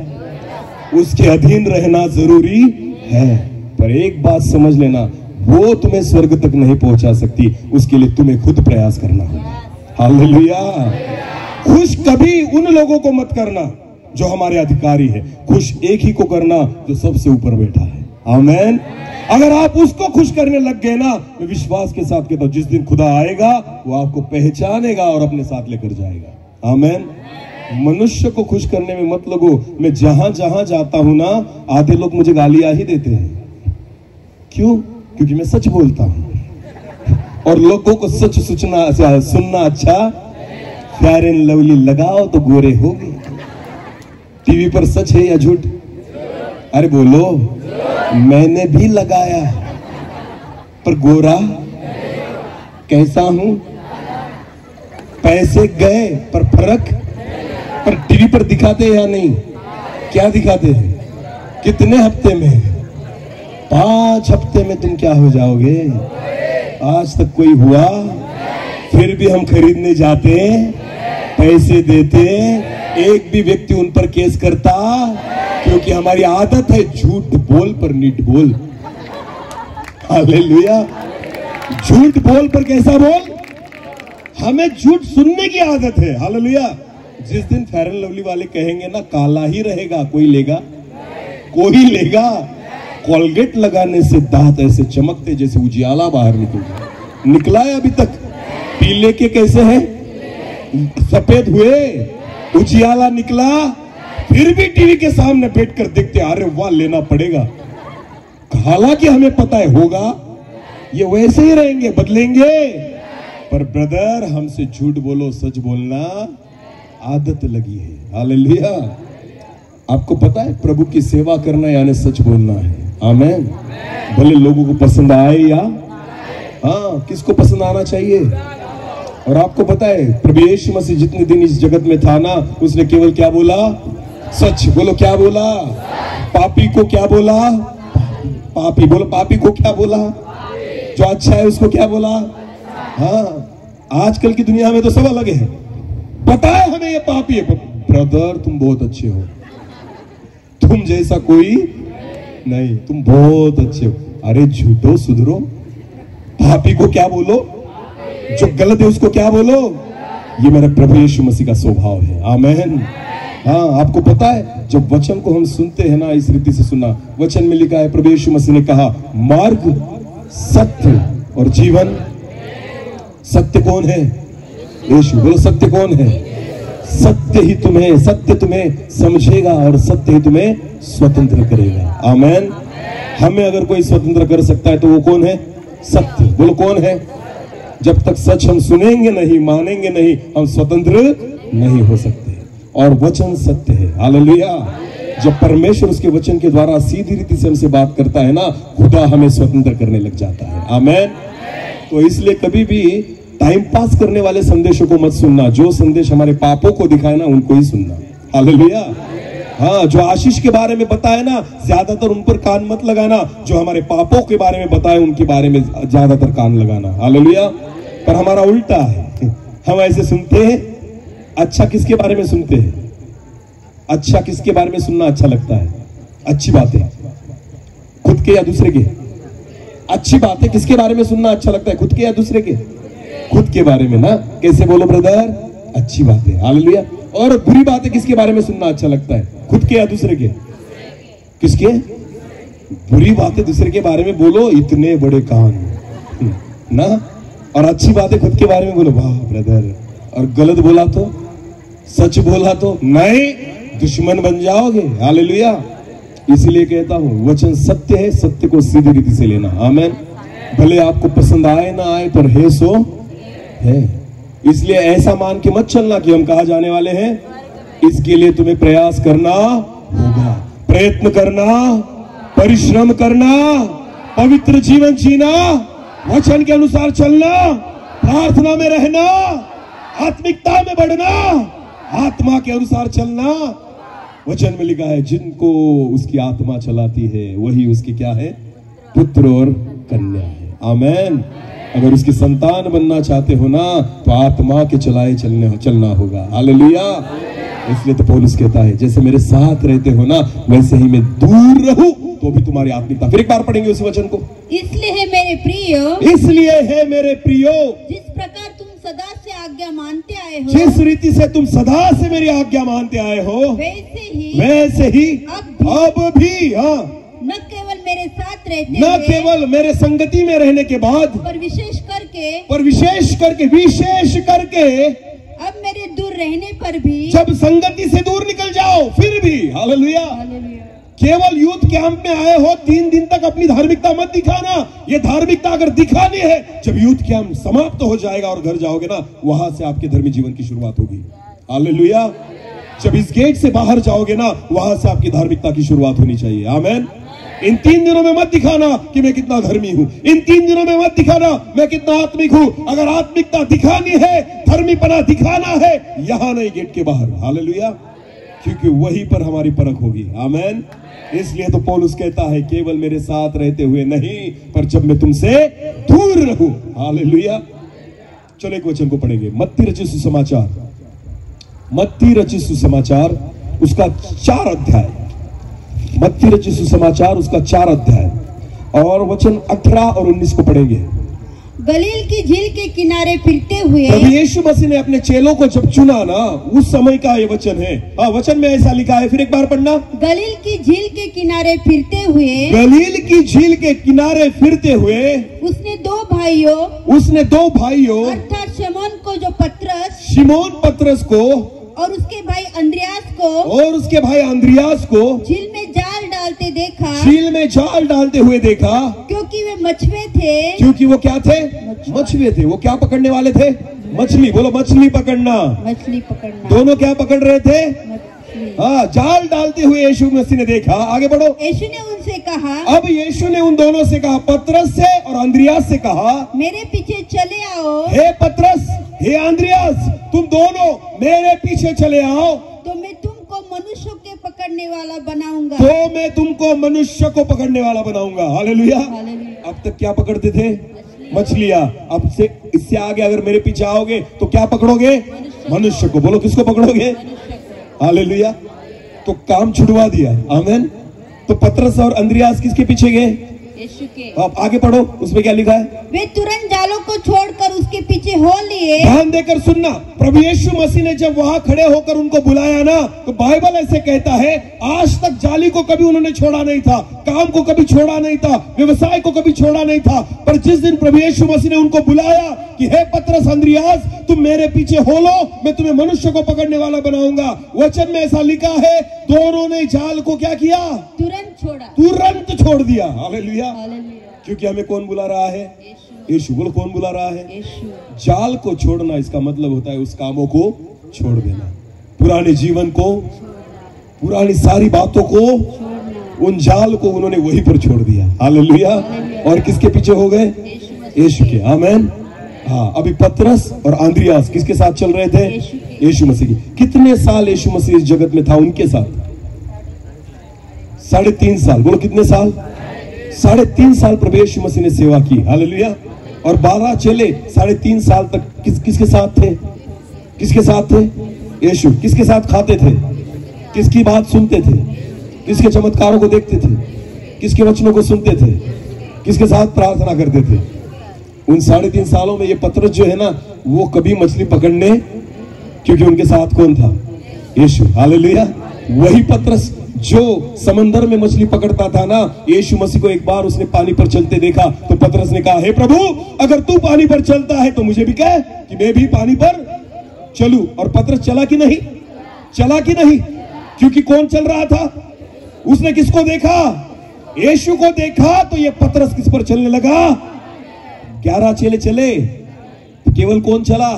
उसके अधीन रहना जरूरी है। पर एक बात समझ लेना, वो तुम्हें स्वर्ग तक नहीं पहुंचा सकती, उसके लिए तुम्हें खुद प्रयास करना होगा। हालेलुया। खुश कभी उन लोगों को मत करना जो हमारे अधिकारी है, खुश एक ही को करना जो सबसे ऊपर बैठा है। आमेन। अगर आप उसको खुश करने लग गए ना, मैं विश्वास के साथ कहता हूं, जिस दिन खुदा आएगा वो आपको पहचानेगा और अपने साथ लेकर जाएगा। आमेन। मनुष्य को खुश करने में मत लगो। मैं जहां जहां जाता हूं ना, आधे लोग मुझे गालियां ही देते हैं। क्यों? क्योंकि मैं सच बोलता हूं और लोगों को सच सुनना अच्छा। फेयर एंड लवली लगाओ तो गोरे होगे। टीवी पर सच है या झूठ? अरे बोलो। मैंने भी लगाया पर गोरा कैसा हूं? पैसे गए पर फर्क। पर टीवी पर दिखाते हैं या नहीं? क्या दिखाते हैं? कितने हफ्ते में? 5 हफ्ते में तुम क्या हो जाओगे? आज तक कोई हुआ? फिर भी हम खरीदने जाते, पैसे देते, एक भी व्यक्ति उन पर केस करता, क्योंकि हमारी आदत है झूठ बोल पर नीट बोल। हालेलुया। झूठ बोल पर कैसा बोल? हमें झूठ सुनने की आदत है। हालेलुया। जिस दिन फेयर एंड लवली वाले कहेंगे ना काला ही रहेगा, कोई लेगा? कोई लेगा? कोलगेट लगाने से दांत ऐसे चमकते जैसे उजियाला बाहर निकला है। अभी तक पीले के कैसे हैं? सफेद हुए, उजियाला निकला, फिर भी टीवी के सामने बैठकर देखते, अरे वाह लेना पड़ेगा। हालांकि हमें पता है होगा, ये वैसे ही रहेंगे, बदलेंगे। पर ब्रदर, हमसे झूठ बोलो, सच बोलना आदत लगी है। हालेलुया। आपको पता है प्रभु की सेवा करना यानी सच बोलना है। आमेन। भले लोगों को पसंद आए या हाँ, किसको पसंद आना चाहिए? और आपको पता है प्रभु यीशु मसीह जितने दिन इस जगत में था ना, उसने केवल क्या बोला? सच। बोलो क्या बोला? पापी को क्या बोला? पापी। बोलो पापी को क्या बोला? जो अच्छा है उसको क्या बोला? हाँ, आजकल की दुनिया में तो सब अलग है। पता है हमें ये पापी है, ब्रदर तुम बहुत अच्छे हो, तुम जैसा कोई नहीं, तुम बहुत अच्छे हो। अरे झूठो सुधरो। पापी को क्या बोलो? जो गलत है उसको क्या बोलो? ये मेरे प्रभु यीशु मसीह का स्वभाव है। आमेन। हाँ, आपको पता है जब वचन को हम सुनते हैं ना, इस रीति से सुनना। वचन में लिखा है, प्रभु यीशु मसीह ने कहा, मार्ग, सत्य और जीवन। सत्य कौन है? यीशु। बोलो सत्य कौन है? सत्य तुम्हें समझेगा और सत्य ही तुम्हें स्वतंत्र करेगा। आमेन। हमें अगर कोई स्वतंत्र कर सकता है तो वो कौन है? सत्य। बोलो कौन है? जब तक सच हम सुनेंगे नहीं, मानेंगे नहीं, हम स्वतंत्र नहीं हो सकते। और वचन सत्य है। हालेलुया। जब परमेश्वर उसके वचन के द्वारा सीधी रीति से हमसे बात करता है ना, खुदा हमें स्वतंत्र करने लग जाता है। आमेन। तो इसलिए कभी भी टाइम पास करने वाले संदेशों को मत सुनना। जो संदेश हमारे पापों को दिखाए ना, उनको ही सुनना। हालेलुया। हाँ, जो आशीष के बारे में बताए ना, ज्यादातर उन पर कान मत लगाना। जो हमारे पापों के बारे में बताए, उनके बारे में ज्यादातर कान लगाना। हालेलुया। पर हमारा उल्टा है, हम ऐसे सुनते हैं। अच्छा किसके बारे में सुनते हैं? अच्छा किसके बारे में सुनना अच्छा लगता है? अच्छी बातें खुद के या दूसरे के? अच्छी बातें किसके बारे में सुनना अच्छा लगता है? खुद के या दूसरे के? खुद के बारे में ना। कैसे बोलो ब्रदर? अच्छी बातें। हालेलुया। और बुरी बातें किसके बारे में सुनना अच्छा लगता है? खुद के या दूसरे के? किसके? बुरी बातें दूसरे के बारे में बोलो, इतने बड़े कान ना। और अच्छी बातें खुद के बारे में बोलो, वाह ब्रदर। और गलत बोला तो, सच बोला तो नहीं, दुश्मन बन जाओगे। हालेलुया। इसलिए कहता हूं वचन सत्य है, सत्य को सीधी रीति से लेना। आमेन। भले आपको पसंद आए ना आए, पर है सो है। इसलिए ऐसा मान के मत चलना कि हम कहाँ जाने वाले हैं। इसके लिए तुम्हें प्रयास करना होगा, प्रयत्न करना, परिश्रम करना, पवित्र जीवन जीना, वचन के अनुसार चलना, प्रार्थना में रहना, आत्मिकता में बढ़ना, आत्मा के अनुसार चलना। वचन में लिखा है जिनको उसकी आत्मा चलाती है वही उसकी क्या है, पुत्र और कन्या है। आमेन। अगर उसकी संतान बनना चाहते हो ना तो आत्मा के चलाए चलना होगा। हालेलुया। इसलिए तो पौलुस कहता है जैसे मेरे साथ रहते हो ना वैसे ही मैं दूर रहूं तो भी तुम्हारी आत्मिकता। फिर एक बार पढ़ेंगे उस वचन को। इसलिए है मेरे प्रियो, इसलिए है मेरे प्रियो, जिस प्रकार तुम सदा से आज्ञा मानते आए हो, जिस रीति से तुम सदा से मेरी आज्ञा मानते आए हो वैसे ही अब भी हाँ, न केवल मेरे साथ रहते न केवल मेरे संगति में रहने के बाद पर विशेष करके अब मेरे दूर रहने पर भी, जब संगति से दूर निकल जाओ फिर भी। हालेलुया। केवल यूथ कैंप में आए हो 3 दिन तक अपनी धार्मिकता मत दिखाना। ये धार्मिकता अगर दिखानी है, जब यूथ कैंप समाप्त हो जाएगा और घर जाओगे ना वहां से आपके धर्मी जीवन की शुरुआत होगी। हालेलुया। जब इस गेट से बाहर जाओगे ना वहां से आपकी धार्मिकता की शुरुआत होनी चाहिए। आमेन। इन 3 दिनों में मत दिखाना कि मैं कितना धर्मी हूं। इन 3 दिनों में मत दिखाना मैं कितना आत्मिक हूं। अगर आत्मिकता दिखानी है, धर्मीपना दिखाना है, यहां नहीं गेट के बाहर। हालेलुया। क्योंकि वहीं पर हमारी परख होगी। आमेन। इसलिए तो पौलुस कहता है केवल मेरे साथ रहते हुए नहीं पर जब मैं तुमसे दूर रहूं। हालेलुया। चलो एक वचन को पढ़ेंगे। मत्ती रचित सुसमाचार, मत्ती रचित सुसमाचार उसका 4 अध्याय, मत्ती रचित सुसमाचार उसका 4 अध्याय और वचन 18 और 19 को पढ़ेंगे। गलील की झील के किनारे फिरते हुए प्रभु यीशु मसीह ने अपने चेलों को जब चुना ना उस समय का ये वचन है। वचन में ऐसा लिखा है, फिर एक बार पढ़ना। गलील की झील के किनारे फिरते हुए, गलील की झील के किनारे फिरते हुए उसने दो भाइयों अर्थात शिमोन पतरस को और उसके भाई अंद्रियास को झील में जाल डालते हुए देखा क्योंकि वे मछुए थे। क्योंकि वो क्या थे? मछुए थे। वो क्या पकड़ने वाले थे? मछली। बोलो मछली पकड़ना। दोनों क्या पकड़ रहे थे? हाँ, जाल डालते हुए यीशु मसीह ने देखा। आगे बढ़ो। यीशु ने उनसे कहा, अब यीशु ने उन दोनों से कहा, पतरस से और अंद्रियास से कहा, मेरे पीछे चले आओ। हे पतरस, हे अंद्रियास, तुम दोनों मेरे पीछे चले आओ तो मैं तुमको मनुष्यों के पकड़ने वाला बनाऊंगा। हालेलुया। अब तक क्या पकड़ते थे? मछलियां। अब से इससे आगे अगर मेरे पीछे आओगे तो क्या पकड़ोगे? मनुष्य को। बोलो किसको पकड़ोगे? हालेलुया। तो काम छुड़वा दिया। आमेन। तो पतरस और अंद्रियास किसके पीछे गए? यीशु के। आप आगे पढ़ो, उसमें क्या लिखा है? वे तुरंत जालों को छोड़कर उसके पीछे हो लिए। ध्यान देकर सुनना। प्रभु यीशु मसीह ने जब वहां खड़े होकर उनको बुलाया ना तो बाइबल ऐसे कहता है आज तक जाली को कभी उन्होंने छोड़ा नहीं था, काम को कभी छोड़ा नहीं था, व्यवसाय को कभी छोड़ा नहीं था। पर जिस दिन प्रभु यीशु मसीह ने उनको बुलाया कि हे पतरस, अंद्रियास, तुम मेरे पीछे हो लो, मैं तुम्हें मनुष्य को पकड़ने वाला बनाऊंगा। वचन में ऐसा लिखा है दोनों ने जाल को क्या किया? तुरंत छोड़ दिया। हालेलुया। क्योंकि हमें कौन बुला रहा है? यीशु। बोलो कौन बुला रहा है? यीशु। जाल को छोड़ना इसका मतलब होता है उस कामों को छोड़ देना, पुराने जीवन को, पुरानी सारी बातों को, उन जाल को उन्होंने वहीं पर छोड़ दिया। हालेलुया। और किसके पीछे हो गए? यीशु के। आमेन। हाँ, अभी पतरस और अंद्रियास किसके साथ चल रहे थे? यीशु मसीह की। कितने साल यीशु मसीह इस जगत में था उनके साथ? 3.5 साल। बोलो कितने साल? 3.5 साल प्रभु यीशु मसीह ने सेवा की। हालेलुया। और 12 चेले 3.5 साल तक किसके साथ थे? किसके साथ थे? यीशु। किसके साथ खाते थे? किसकी बात सुनते थे? किसके चमत्कारों को देखते थे? किसके वचनों को सुनते थे? किसके साथ प्रार्थना करते थे? उन 3.5 सालों में ये पतरस जो है ना वो कभी मछली पकड़ने, क्योंकि उनके साथ कौन था? यीशु। हालेलुया। वही पतरस जो समंदर में मछली पकड़ता था ना, यीशु मसीह को एक बार उसने पानी पर चलते देखा तो पतरस ने कहा, हे प्रभु, अगर तू पानी पर चलता है तो मुझे भी कह कि मैं भी पानी पर चलूं। और पतरस चला कि नहीं? क्योंकि कौन चल रहा था? उसने किसको देखा? यीशु को देखा। तो ये पतरस किस पर चलने लगा? 11 चेले चले तो केवल कौन चला?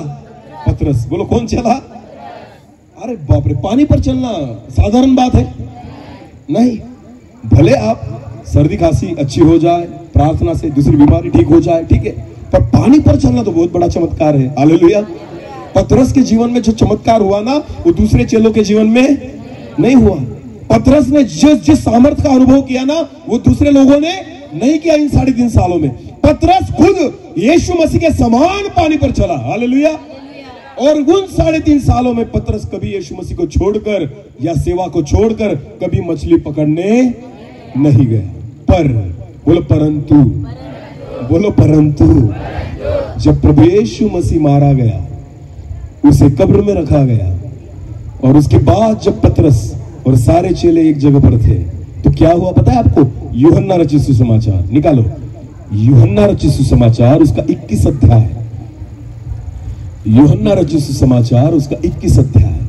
पतरस। बोलो कौन चला? अरे बाप रे, पानी पर चलना साधारण बात है नहीं। भले आप सर्दी खांसी अच्छी हो जाए, प्रार्थना से दूसरी बीमारी ठीक हो जाए, ठीक है, पर पानी पर चलना तो बहुत बड़ा चमत्कार है। हालेलुया। पतरस के जीवन में जो चमत्कार हुआ ना वो दूसरे चेलों के जीवन में नहीं हुआ। पतरस ने जिस सामर्थ्य का अनुभव किया ना, वो दूसरे लोगों ने नहीं किया इन 3.5 सालों में। पतरस खुद यीशु मसीह के समान पानी पर चला। हालेलुया। और उन 3.5 सालों में पतरस कभी यीशु मसीह को छोड़कर या सेवा को छोड़कर कभी मछली पकड़ने नहीं गया। पर बोलो परंतु, बोलो परंतु जब प्रभु यीशु मसीह मारा गया, उसे कब्र में रखा गया, और उसके बाद जब पतरस और सारे चेले एक जगह पर थे, तो क्या हुआ पता है आपको? यूहन्ना रचित सुसमाचार निकालो, यूहन्ना रचित सुसमाचार उसका 21 अध्याय, यूहन्ना रचित सुसमाचार उसका 21 अध्याय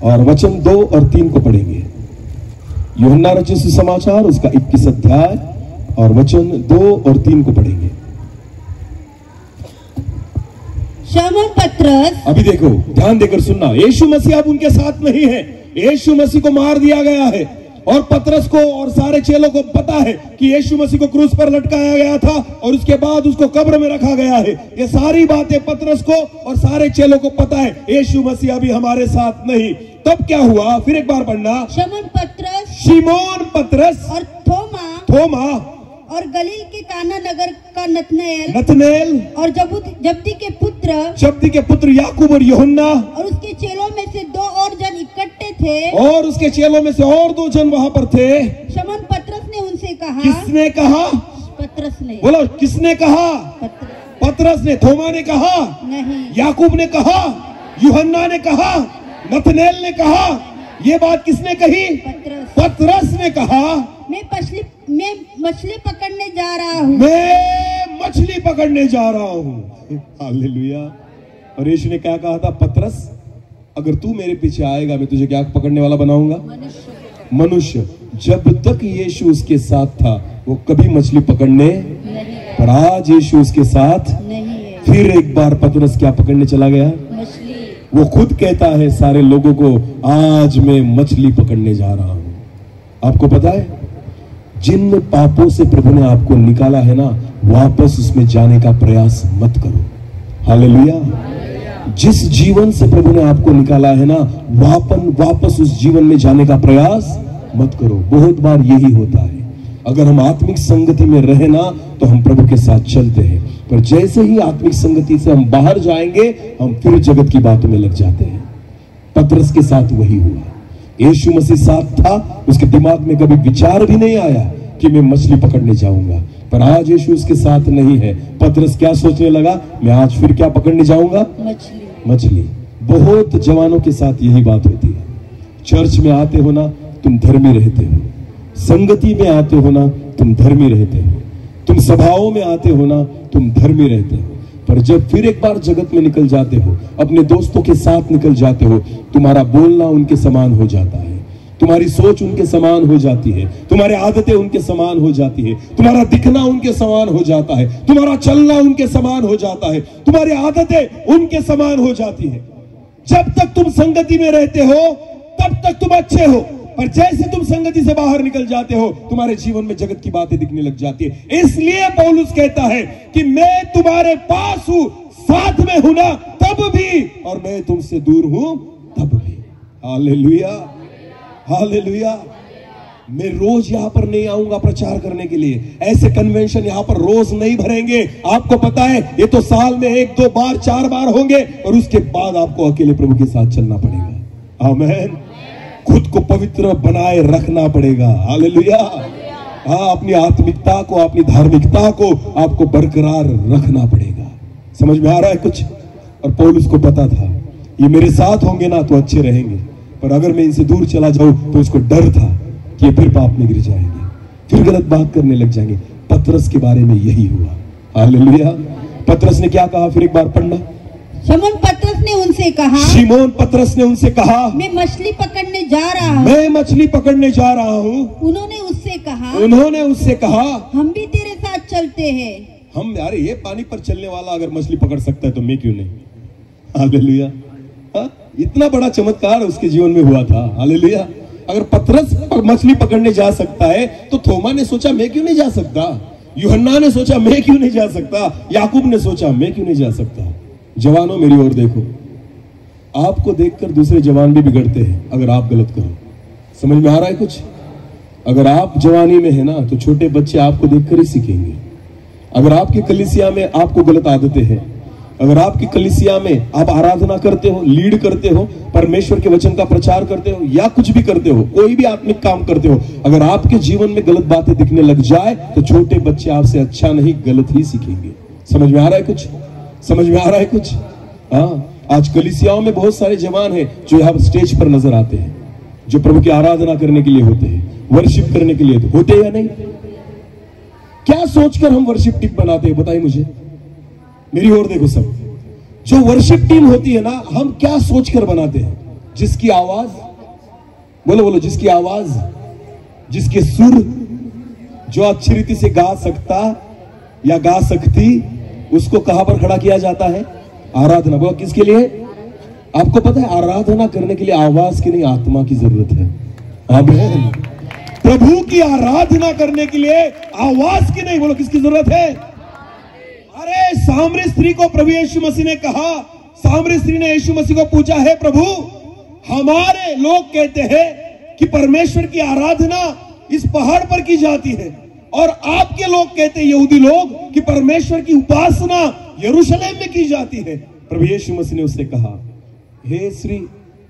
और वचन 2 और 3 को पढ़ेंगे। यूहन्ना रचित सुसमाचार उसका 21 अध्याय और वचन 2 और 3 को पढ़ेंगे। शमौन पतरस, अभी देखो, ध्यान देकर सुनना। यीशु मसीह अब उनके साथ नहीं है, यीशु मसीह को मार दिया गया है, और पतरस को और सारे चेलों को पता है कि यीशु मसीह को क्रूस पर लटकाया गया था और उसके बाद उसको कब्र में रखा गया है। ये सारी बातें पतरस को और सारे चेलों को पता है। यीशु मसीह अभी हमारे साथ नहीं। तब क्या हुआ? फिर एक बार पढ़ना। शमौन पतरस, शिमोन पतरस और थोमा और गलील के काना नगर का नतनेल और जब्दी के पुत्र याकूब और यूहन्ना, और उसके चेलों में से 2 और जन इकट्ठे थे, और उसके चेलों में से और 2 जन वहां पर थे। शमौन पतरस ने उनसे कहा, किसने कहा? पतरस ने। बोलो, किसने कहा? पतरस ने। थोमा ने कहा नहीं, याकूब ने कहा, यूहन्ना ने कहा, नतनेल ने कहा। ये बात किसने कही? पतरस ने कहा, मैं मछली पकड़ने जा रहा हूँ, मैं मछली पकड़ने जा रहा हूँ। हालेलुया। और यीशु ने क्या कहा था? पतरस, अगर तू मेरे पीछे आएगा, मैं तुझे क्या पकड़ने वाला बनाऊंगा? मनुष्य। जब तक यीशु उसके साथ था, वो कभी मछली पकड़ने नहीं। पर आज यीशु उसके साथ नहीं है। फिर एक बार पतरस क्या पकड़ने चला गया? मछली। वो खुद कहता है सारे लोगों को, आज मैं मछली पकड़ने जा रहा हूं। आपको पता है, जिन पापों से प्रभु ने आपको निकाला है ना, वापस उसमें जाने का प्रयास मत करो। हालेलुया। जिस जीवन से प्रभु ने आपको निकाला है ना, वापस उस जीवन में जाने का प्रयास मत करो। बहुत बार यही होता है, अगर हम आत्मिक संगति में रहे ना, तो हम प्रभु के साथ चलते हैं, पर जैसे ही आत्मिक संगति से हम बाहर जाएंगे, हम फिर जगत की बातों में लग जाते हैं। पतरस के साथ वही हुआ। यीशु मसीह साथ था, उसके दिमाग में कभी विचार भी नहीं आया कि मैं मछली पकड़ने जाऊंगा। पर आज यीशु उसके साथ नहीं है। पतरस क्या सोचने लगा? मैं आज फिर क्या पकड़ने जाऊंगा? मछली। बहुत जवानों के साथ यही बात होती है। चर्च में आते हो ना, तुम धर्मी रहते हो। संगति में आते हो ना, तुम धर्मी रहते हो। तुम सभाओं में आते हो ना, तुम धर्मी रहते हो। पर जब फिर एक बार जगत में निकल जाते हो, अपने दोस्तों के साथ निकल जाते हो, तुम्हारा बोलना उनके समान हो जाता है, तुम्हारी सोच उनके समान हो जाती है, तुम्हारी आदतें उनके समान हो जाती है, तुम्हारा दिखना उनके समान हो जाता है, तुम्हारा चलना उनके समान हो जाता है, तुम्हारी आदतें उनके समान हो जाती है। जब तक तुम संगति में रहते हो, तब तक तुम अच्छे हो, पर जैसे तुम संगति से बाहर निकल जाते हो, तुम्हारे जीवन में जगत की बातें दिखने लग जाती है। इसलिए पौलुस कहता है कि मैं तुम्हारे पास हूं, साथ में हूं ना तब भी, और मैं तुमसे दूर हूं तब भी। Hallelujah, hallelujah. मैं रोज यहां पर नहीं आऊंगा प्रचार करने के लिए। ऐसे कन्वेंशन यहां पर रोज नहीं भरेंगे। आपको पता है, ये तो साल में 1, 2 बार, 4 बार होंगे, और उसके बाद आपको अकेले प्रभु के साथ चलना पड़ेगा। आमीन। खुद को पवित्र बनाए रखना पड़ेगा। हालेलुया। हाँ, अपनी आत्मिकता को, अपनी धार्मिकता को आपको बरकरार रखना पड़ेगा। समझ में आ रहा है कुछ? और पौलुस को पता था, ये मेरे साथ होंगे ना तो अच्छे रहेंगे, पर अगर मैं इनसे दूर चला जाऊं तो उसको डर था कि ये फिर पाप में गिर जाएंगे, फिर गलत बात करने लग जाएंगे। पतरस के बारे में यही हुआ। हालेलुया। पतरस ने क्या कहा? फिर एक बार पढ़ना। शिमोन पतरस ने उनसे कहा, शिमोन पतरस ने उनसे कहा, मैं मछली पकड़ने जा रहा हूँ। मैं मछली पकड़ने जा रहा हूँ। उन्होंने उससे कहा, हम भी तेरे साथ चलते हैं। हम, यार ये पानी पर चलने वाला अगर मछली पकड़ सकता है तो मैं क्यों नहीं? हालेलुया। इतना बड़ा चमत्कार उसके जीवन में हुआ था। हालेलुया। अगर पतरस मछली पकड़ने जा सकता है तो थोमा ने सोचा मैं क्यों नहीं जा सकता? यूहन्ना ने सोचा मैं क्यों नहीं जा सकता? याकूब ने सोचा मैं क्यों नहीं जा सकता? जवानों, मेरी ओर देखो। आपको देखकर दूसरे जवान भी बिगड़ते हैं अगर आप गलत करो। समझ में आ रहा है कुछ? अगर आप जवानी में है ना तो छोटे बच्चे आपको देखकर ही सीखेंगे। अगर आपकी कलीसिया में आपको गलत आदतें हैं, अगर आपकी कलीसिया में आप आराधना करते हो, लीड करते हो, परमेश्वर के वचन का प्रचार करते हो या कुछ भी करते हो, कोई भी आत्मिक काम करते हो, अगर आपके जीवन में गलत बातें दिखने लग जाए तो छोटे बच्चे आपसे अच्छा नहीं गलत ही सीखेंगे। समझ में आ रहा है कुछ? समझ में आ रहा है कुछ? हाँ, आज कलीसियाओं में बहुत सारे जवान हैं जो यहाँ स्टेज पर नजर आते हैं, जो प्रभु की आराधना करने के लिए होते हैं, वर्शिप करने के लिए होते हैं या नहीं? क्या सोचकर हम वर्शिप टीम बनाते हैं बताइए मुझे, मेरी ओर देखो सब। जो वर्शिप टीम होती है ना, हम क्या सोचकर बनाते हैं? जिसकी आवाज, बोलो बोलो, जिसकी आवाज, जिसके सुर, जो अच्छी रीति से गा सकता या गा सकती, उसको कहां पर खड़ा किया जाता है? आराधना। बोलो किसके लिए? आपको पता है आराधना करने के लिए आवाज की नहीं आत्मा की जरूरत है। आमीन। प्रभु की आराधना करने के लिए आवाज की नहीं, बोलो किसकी जरूरत है? अरे सामरी स्त्री को प्रभु यीशु मसीह ने कहा, सामरी स्त्री ने यीशु मसीह को पूछा, है प्रभु, हमारे लोग कहते हैं कि परमेश्वर की आराधना इस पहाड़ पर की जाती है और आपके लोग कहते हैं, यहूदी लोग, कि परमेश्वर की उपासना यरूशलेम में की जाती है। प्रभु यीशु मसीह ने उससे कहा, हे स्त्री,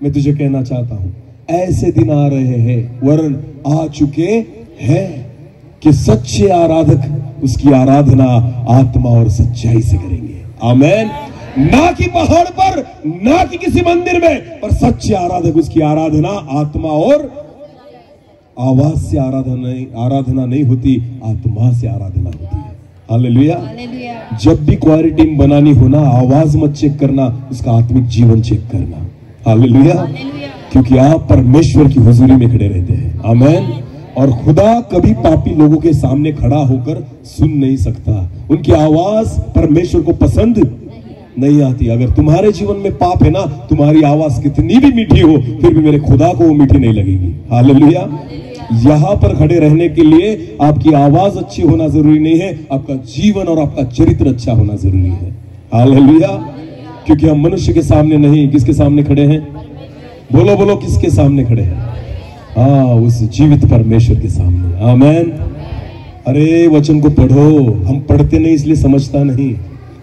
मैं तुझे कहना चाहता हूं, ऐसे दिन आ रहे हैं, वरन आ चुके हैं, कि सच्चे आराधक उसकी आराधना आत्मा और सच्चाई से करेंगे। आमीन। ना कि पहाड़ पर, ना कि किसी मंदिर में, पर सच्चे आराधक उसकी आराधना आत्मा और आवाज से आराधना नहीं होती, आत्मा से आराधना होती है। हालेलुया। जब भी क्वारी टीम बनानी हो ना, आवाज मत चेक करना, उसका आत्मिक जीवन चेक करना। हालेलुया। क्योंकि आप परमेश्वर की हुजूरी में खड़े रहते हैं। आमीन। और खुदा कभी पापी लोगों के सामने खड़ा होकर सुन नहीं सकता, उनकी आवाज परमेश्वर को पसंद नहीं आती। अगर तुम्हारे जीवन में पाप है ना, तुम्हारी आवाज कितनी भी मीठी हो, फिर भी मेरे खुदा को वो मीठी नहीं लगेगी। हालेलुया। यहां पर खड़े रहने के लिए आपकी आवाज अच्छी होना जरूरी नहीं है, आपका जीवन और आपका चरित्र अच्छा होना जरूरी है। हालेलुया। क्योंकि हम मनुष्य के सामने नहीं, किसके सामने खड़े हैं? बोलो बोलो, किसके सामने खड़े हैं? हाँ, उस जीवित परमेश्वर के सामने। आमीन। अरे वचन को पढ़ो, हम पढ़ते नहीं इसलिए समझता नहीं।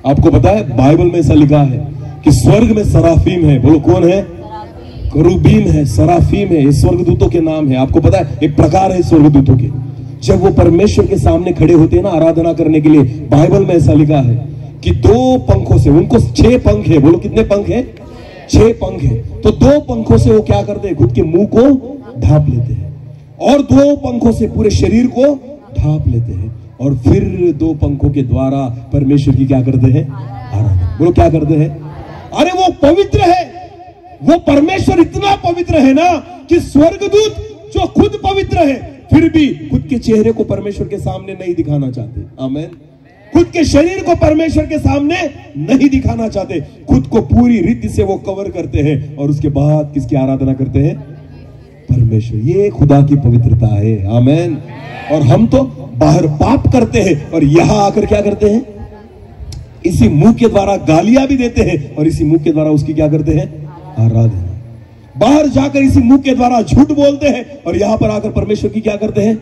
आपको पता है बाइबल में ऐसा लिखा है कि स्वर्ग में सराफीम है। बोलो कौन है? करूबीम है, सराफीम है, ये स्वर्गदूतों के नाम है। आपको पता है एक प्रकार है स्वर्गदूतों के, जब वो परमेश्वर के सामने खड़े होते हैं ना आराधना करने के लिए, बाइबल में ऐसा लिखा है कि 2 पंखों से, उनको 6 पंख है। बोलो कितने पंख है? 6 पंख है। तो 2 पंखों से वो क्या करते हैं? खुद के मुंह को ढांप लेते हैं, और 2 पंखों से पूरे शरीर को ढांप लेते हैं, और फिर 2 पंखों के द्वारा परमेश्वर की क्या करते हैं? आराधना। बोलो क्या करते हैं? अरे वो पवित्र है, वो परमेश्वर इतना पवित्र है ना कि स्वर्गदूत जो खुद पवित्र है, फिर भी खुद के चेहरे को परमेश्वर के सामने नहीं दिखाना चाहते। आमीन। खुद के शरीर को परमेश्वर के सामने नहीं दिखाना चाहते, खुद को पूरी रीति से वो कवर करते हैं, और उसके बाद किसकी आराधना करते हैं? परमेश्वर। ये खुदा की पवित्रता है। आमीन। और हम तो बाहर पाप करते हैं और यहां आकर क्या करते हैं? इसी मुंह के द्वारा गालियां भी देते हैं, और इसी मुंह के द्वारा उसकी क्या करते हैं? आराधना। बाहर जाकर इसी मुंह के द्वारा झूठ बोलते हैं, और यहां पर आकर परमेश्वर की क्या करते हैं?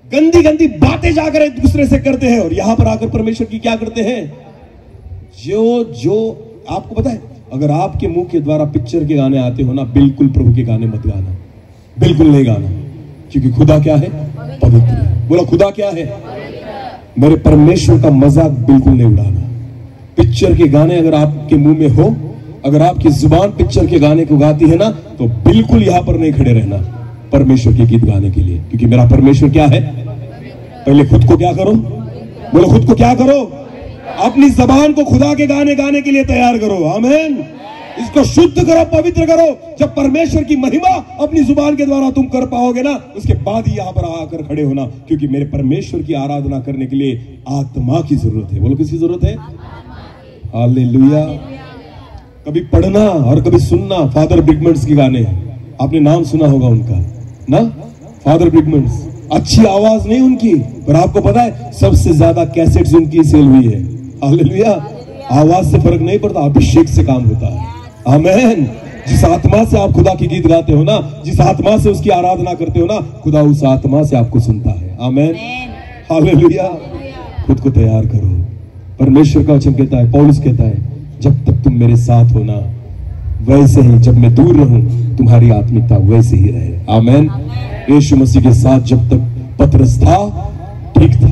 गंदी गंदी बातें जाकर एक दूसरे से करते हैं, और यहां पर आकर परमेश्वर की क्या करते हैं? जो आपको पता है, अगर आपके मुंह के द्वारा पिक्चर के गाने आते हो ना, बिल्कुल प्रभु के गाने मत गाना, बिल्कुल नहीं गाना, क्योंकि खुदा क्या है? पवित्र है। बोला खुदा क्या है? मेरे परमेश्वर का मजाक बिल्कुल नहीं उड़ाना। पिक्चर के गाने अगर आपके मुंह में हो, अगर आपकी जुबान पिक्चर के गाने को गाती है ना, तो बिल्कुल यहां पर नहीं खड़े रहना परमेश्वर के गीत गाने के लिए, क्योंकि मेरा परमेश्वर क्या है? पहले खुद को क्या करो? बोलो खुद को क्या करो? अपनी जबान को खुदा के गाने गाने के लिए तैयार करो। आमीन। इसको शुद्ध करो, पवित्र करो। जब परमेश्वर की महिमा अपनी जुबान के द्वारा तुम कर पाओगे ना, उसके बाद ही यहां पर आकर खड़े होना, क्योंकि मेरे परमेश्वर की आराधना करने के लिए आत्मा की जरूरत है। बोलो किसकी जरूरत है? हालेलुया। कभी पढ़ना और कभी सुनना फादर ब्रिगमंड्स के गाने, आपने नाम सुना होगा उनका ना, फादर ब्रिगमंड्स। अच्छी आवाज नहीं उनकी, पर आपको पता है सबसे ज्यादा कैसेट्स उनकी सेल हुई है। हालेलुया। आवाज से फर्क नहीं पड़ता, अभिषेक से काम होता है। आमीन। जिस आत्मा से आप खुदा की गीत गाते हो ना, जिस आत्मा से उसकी आराधना करते हो ना, खुदा उस आत्मा से आपको सुनता है। आमीन, हालेलुया। खुद को तैयार करो। परमेश्वर का वचन कहता है, पौलुस कहता है, जब तक तुम मेरे साथ हो ना, वैसे ही जब मैं दूर रहूं तुम्हारी आत्मिकता वैसे ही रहे। आमीन। यीशु मसीह के साथ जब तक पतरस था ठीक था,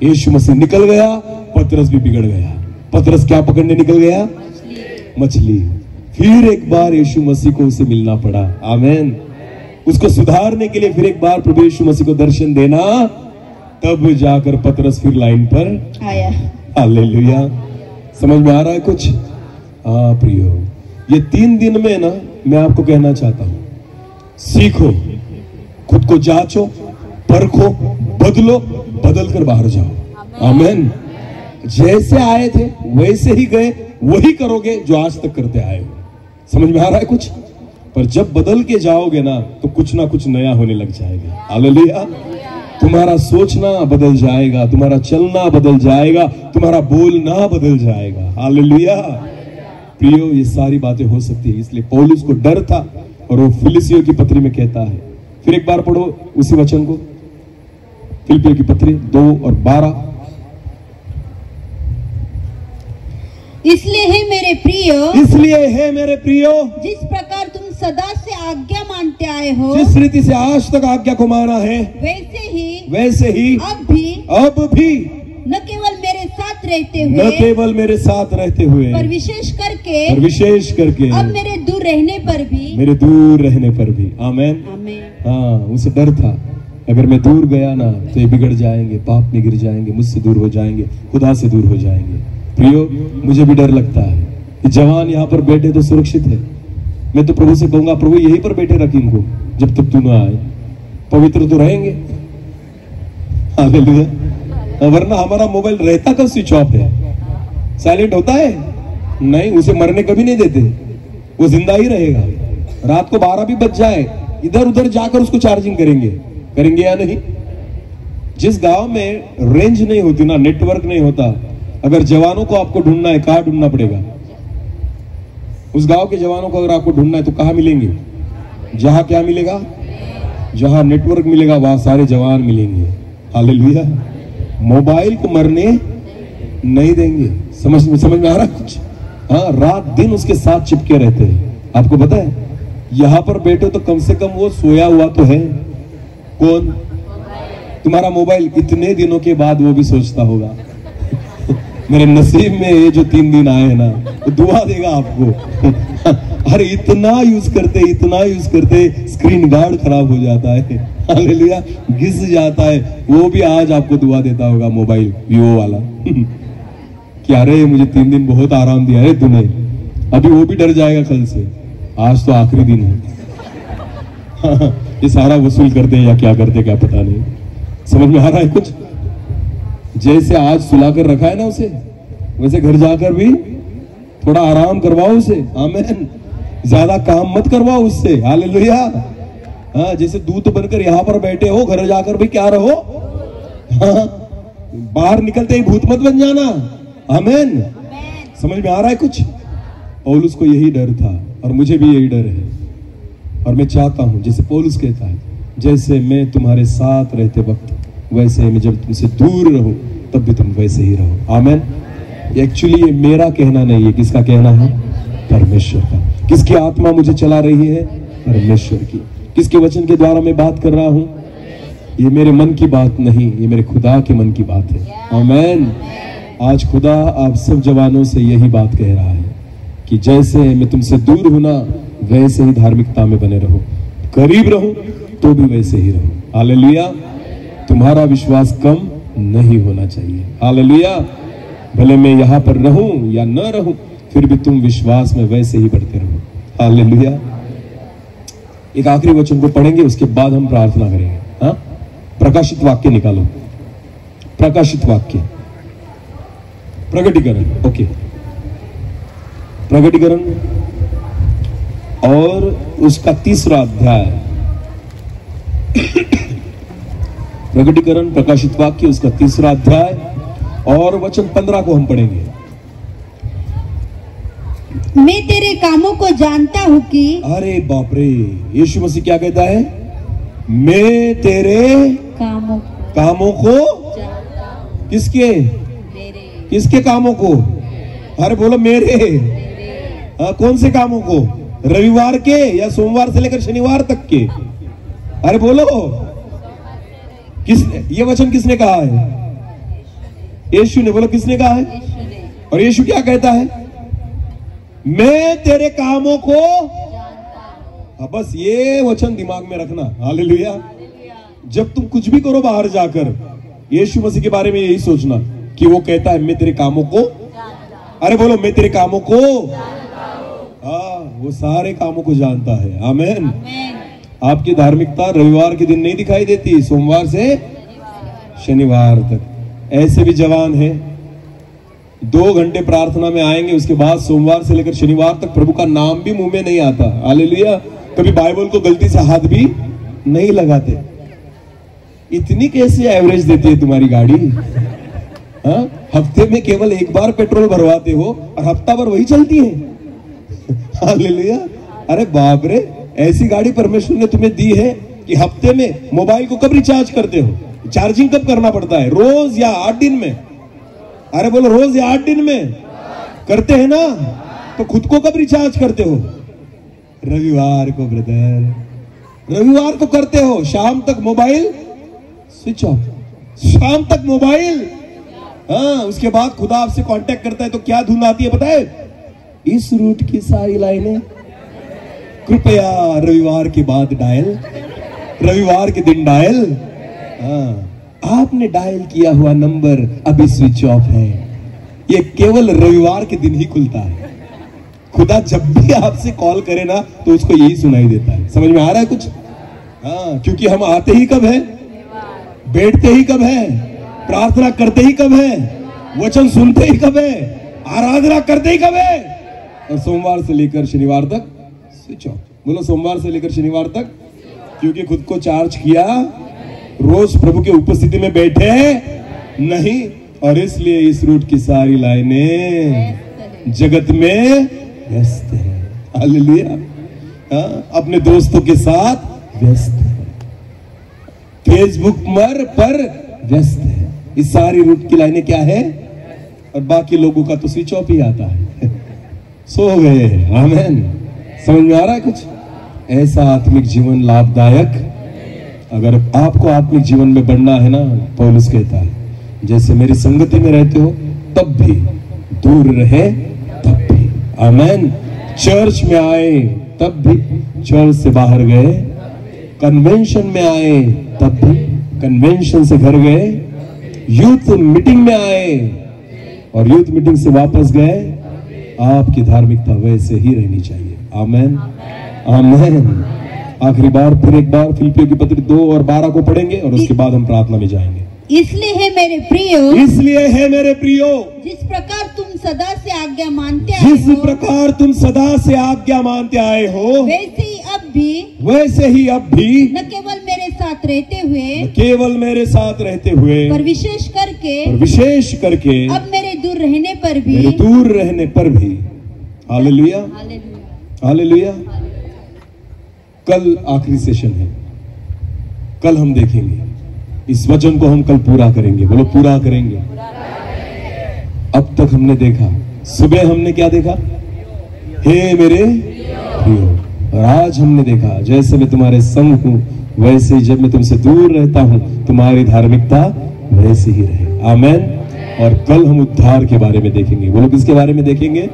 यीशु मसीह निकल गया, पतरस भी बिगड़ गया। पतरस क्या पकड़ने निकल गया? मछली। फिर एक बार यीशु मसीह को उसे मिलना पड़ा। आमीन। उसको सुधारने के लिए फिर एक बार प्रभु यीशु मसीह को दर्शन देना, तब जाकर पतरस फिर लाइन पर आया। हालेलुया। समझ में आ रहा है कुछ? हाँ प्रियो, ये 3 दिन में ना मैं आपको कहना चाहता हूं, सीखो, खुद को जांचो, परखो, बदलो, बदल कर बाहर जाओ। आमीन। जैसे आए थे वैसे ही गए, वही करोगे जो आज तक करते आए हो। समझ में आ रहा है कुछ? पर जब बदल के जाओगे ना, तो कुछ ना कुछ नया होने लग जाएगा। हालेलुया। तुम्हारा सोचना बदल जाएगा, तुम्हारा चलना बदल जाएगा, तुम्हारा बोलना बदल जाएगा। हालेलुया। प्रियो, ये सारी बातें हो सकती है। इसलिए पौलुस को डर था, और वो फिलिस्तियों की पत्री में कहता है, फिर एक बार पढ़ो उसी वचन को, फिलिपियों की पत्री 2 और 12। इसलिए है मेरे प्रियो, इसलिए है मेरे प्रियो, जिस प्रकार तुम सदा से आज्ञा मानते आए हो, जिस रीति से आज तक आज्ञा को माना है, वैसे ही अब भी न केवल मेरे साथ रहते हुए, न केवल मेरे साथ रहते हुए, पर विशेष करके अब मेरे दूर रहने पर भी। आमीन। हाँ, उसे डर था, अगर मैं दूर गया ना तो ये बिगड़ जाएंगे, पाप में गिर जाएंगे, मुझसे दूर हो जाएंगे, खुदा से दूर हो जाएंगे। प्रियो, मुझे भी डर लगता है कि जवान यहाँ पर बैठे तो सुरक्षित है। मैं तो प्रभु से कहूंगा, प्रभु यहीं पर बैठे रख इनको जब तक तू ना आए, पवित्र तो रहेंगे। हालेलुया। वरना हमारा मोबाइल रहता कब स्विच ऑफ है? साइलेंट होता है? नहीं, उसे मरने कभी नहीं देते, वो जिंदा ही रहेगा। रात को 12 भी बज जाए, इधर उधर जाकर उसको चार्जिंग करेंगे या नहीं? जिस गांव में रेंज नहीं होती ना, नेटवर्क नहीं होता, अगर जवानों को आपको ढूंढना है, कहां ढूंढना पड़ेगा? उस गांव के जवानों को अगर आपको ढूंढना है तो कहां मिलेंगे? जहां क्या मिलेगा? जहां नेटवर्क मिलेगा वहां सारे जवान मिलेंगे। हालेलुया। मोबाइल को मरने नहीं देंगे। समझ में आ रहा कुछ? हाँ, रात दिन उसके साथ चिपके रहते हैं। आपको पता है, यहां पर बैठे तो कम से कम वो सोया हुआ तो है। कौन? तुम्हारा मोबाइल। इतने दिनों के बाद वो भी सोचता होगा मेरे नसीब में ये जो 3 दिन आए हैं ना, वो दुआ देगा आपको। अरे इतना यूज करते स्क्रीन गार्ड खराब हो जाता है। हालेलुया। घिस जाता है, वो भी आज आपको दुआ देता होगा, मोबाइल वीवो वाला। क्या रे, मुझे 3 दिन बहुत आराम दिया है तूने। अभी वो भी डर जाएगा कल से, आज तो आखिरी दिन है। ये सारा वसूल करते हैं या क्या करते, क्या पता नहीं। समझ में आ रहा है कुछ? जैसे आज सुला कर रखा है ना उसे, वैसे घर जाकर भी थोड़ा आराम करवाओ उसे। आमीन। ज्यादा काम मत करवाओ उससे। हालेलुया। हाँ, जैसे दूत बनकर यहाँ पर बैठे हो, घर जाकर भी क्या रहो? हाँ, बाहर निकलते ही भूत मत बन जाना। आमीन। समझ में आ रहा है कुछ? पौलुस को यही डर था, और मुझे भी यही डर है। और मैं चाहता हूं, जैसे पौलुस कहता है, जैसे मैं तुम्हारे साथ रहते वक्त, वैसे मैं जब तुमसे दूर रहूं तब भी तुम वैसे ही रहो। आमीन। एक्चुअली ये मेरा कहना नहीं है, किसका कहना है? परमेश्वर का। किसकी आत्मा मुझे चला रही है? परमेश्वर की। किसके वचन के द्वारा मैं बात कर रहा हूं? ये मेरे मन की बात नहीं, ये मेरे खुदा के मन की बात है। आमीन। आज खुदा आप सब जवानों से यही बात कह रहा है कि जैसे मैं तुमसे दूर हूं ना, वैसे ही धार्मिकता में बने रहो, करीब रहो तो भी वैसे ही रहो। हालेलुया। तुम्हारा विश्वास कम नहीं होना चाहिए। हालेलुया। भले मैं यहां पर रहूं या न रहूं, फिर भी तुम विश्वास में वैसे ही बढ़ते रहो। हालेलुया। एक आखिरी वचन को पढ़ेंगे, उसके बाद हम प्रार्थना करेंगे। हाँ, प्रकाशित वाक्य निकालो। प्रकाशित वाक्य, प्रकटीकरण। ओके, प्रकटीकरण और उसका 3रा अध्याय। प्रकटीकरण, प्रकाशित वाक्य, उसका 3रा अध्याय और वचन 15 को हम पढ़ेंगे। मैं तेरे कामों को जानता हूँ कि। अरे बाप रे, यीशु मसीह क्या कहता है? मैं तेरे कामों को किसके किसके कामों को? अरे बोलो मेरे। कौन से कामों को? रविवार के या सोमवार से लेकर शनिवार तक के? अरे बोलो, किसने ये वचन किसने कहा है? यीशु ने। बोलो किसने कहा है? और यीशु क्या कहता है? मैं तेरे कामों को। बस ये वचन दिमाग में रखना। हालेलुया। जब तुम कुछ भी करो बाहर जाकर, यीशु मसीह के बारे में यही सोचना कि वो कहता है मैं तेरे कामों को। अरे बोलो, मैं तेरे कामों को। वो सारे कामों को जानता है। आमीन। आपकी धार्मिकता रविवार के दिन नहीं दिखाई देती, सोमवार से शनिवार तक। ऐसे भी जवान हैं 2 घंटे प्रार्थना में आएंगे, उसके बाद सोमवार से लेकर शनिवार तक प्रभु का नाम भी मुंह में नहीं आता। हालेलुया। कभी बाइबल को गलती से हाथ भी नहीं लगाते। इतनी कैसे एवरेज देती है तुम्हारी गाड़ी? हफ्ते में केवल 1 बार पेट्रोल भरवाते हो और हफ्ता भर वही चलती है। हालेलुया। अरे बाप रे, ऐसी गाड़ी परमेश्वर ने तुम्हें दी है कि हफ्ते में मोबाइल को कब रिचार्ज करते हो? चार्जिंग कब करना पड़ता है? रोज या 8 दिन में? अरे बोलो, रोज या 8 दिन में करते हैं ना? तो खुद को कब रिचार्ज करते हो? रविवार को ब्रदर, रविवार को करते हो। शाम तक मोबाइल स्विच ऑफ, शाम तक मोबाइल। उसके बाद खुदा आपसे कांटेक्ट करता है तो क्या धुन आती है पता है? इस रूट की सारी लाइनें कृपया रविवार के बाद डायल, रविवार के दिन डायल। आपने डायल किया हुआ नंबर अभी स्विच ऑफ है। ये केवल रविवार के दिन ही खुलता है। खुदा जब भी आपसे कॉल करे ना तो उसको यही सुनाई देता है। समझ में आ रहा है कुछ? क्योंकि हम आते ही कब है, बैठते ही कब है, प्रार्थना करते ही कब है, वचन सुनते ही कब है, आराधना करते ही कब है, और सोमवार से लेकर शनिवार तक स्विच ऑफ। बोलो, सोमवार से लेकर शनिवार तक। क्योंकि खुद को चार्ज किया, रोज प्रभु के उपस्थिति में बैठे नहीं, और इसलिए इस रूट की सारी लाइनें जगत में व्यस्त है। हालेलुया। अपने दोस्तों के साथ व्यस्त है, फेसबुक पर व्यस्त है। इस सारी रूट की लाइनें क्या है? और बाकी लोगों का तो स्विच ऑफ ही आता है। सो गए। आमीन। समझ में आ रहा है कुछ? ऐसा आत्मिक जीवन लाभदायक। अगर आपको आत्मिक जीवन में बढ़ना है ना, पौलुस कहता है जैसे मेरी संगति में रहते हो तब भी, दूर रहे तब भी। आमीन। चर्च में आए तब भी, चर्च से बाहर गए, कन्वेंशन में आए तब भी, कन्वेंशन से घर गए, यूथ मीटिंग में आए और यूथ मीटिंग से वापस गए, आपकी धार्मिकता वैसे ही रहनी चाहिए। आमीन। आमीन। आखिरी बार फिर एक बार फिलिप्पियों की पत्री 2 और 12 को पढ़ेंगे और उसके बाद हम प्रार्थना में जाएंगे। इसलिए है मेरे प्रियो, इसलिए है मेरे प्रियो, जिस प्रकार तुम सदा से आज्ञा मानते आए हो, जिस प्रकार तुम सदा से आज्ञा मानते आए हो, वैसे ही अब भी न केवल मेरे साथ रहते हुए, केवल मेरे साथ रहते हुए, पर विशेष करके अब मेरे दूर रहने पर भी। हालेलुया। हालेलुया। कल आखिरी सेशन है, कल हम देखेंगे इस वचन को, हम कल पूरा करेंगे। बोलो, पूरा करेंगे। अब तक हमने देखा, सुबह हमने क्या देखा? हे मेरे प्रियो। और आज हमने देखा जैसे मैं तुम्हारे संग हूं वैसे ही जब मैं तुमसे दूर रहता हूं तुम्हारी धार्मिकता वैसे ही रहे। आमीन। और कल हम उद्धार के बारे में देखेंगे। बोलो, किसके बारे में देखेंगे?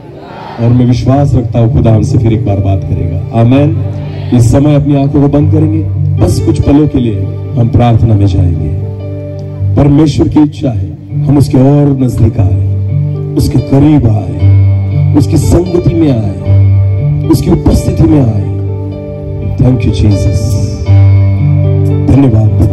और मैं विश्वास रखता हूं खुदा हमसे फिर एक बार बात करेगा। आमीन। इस समय अपनी आंखों को बंद करेंगे, बस कुछ पलों के लिए हम प्रार्थना में जाएंगे। परमेश्वर की इच्छा है हम उसके और नजदीक आए, उसके करीब आए, उसकी संगति में आए, उसकी उपस्थिति में आए। Thank you Jesus. धन्यवाद पिता।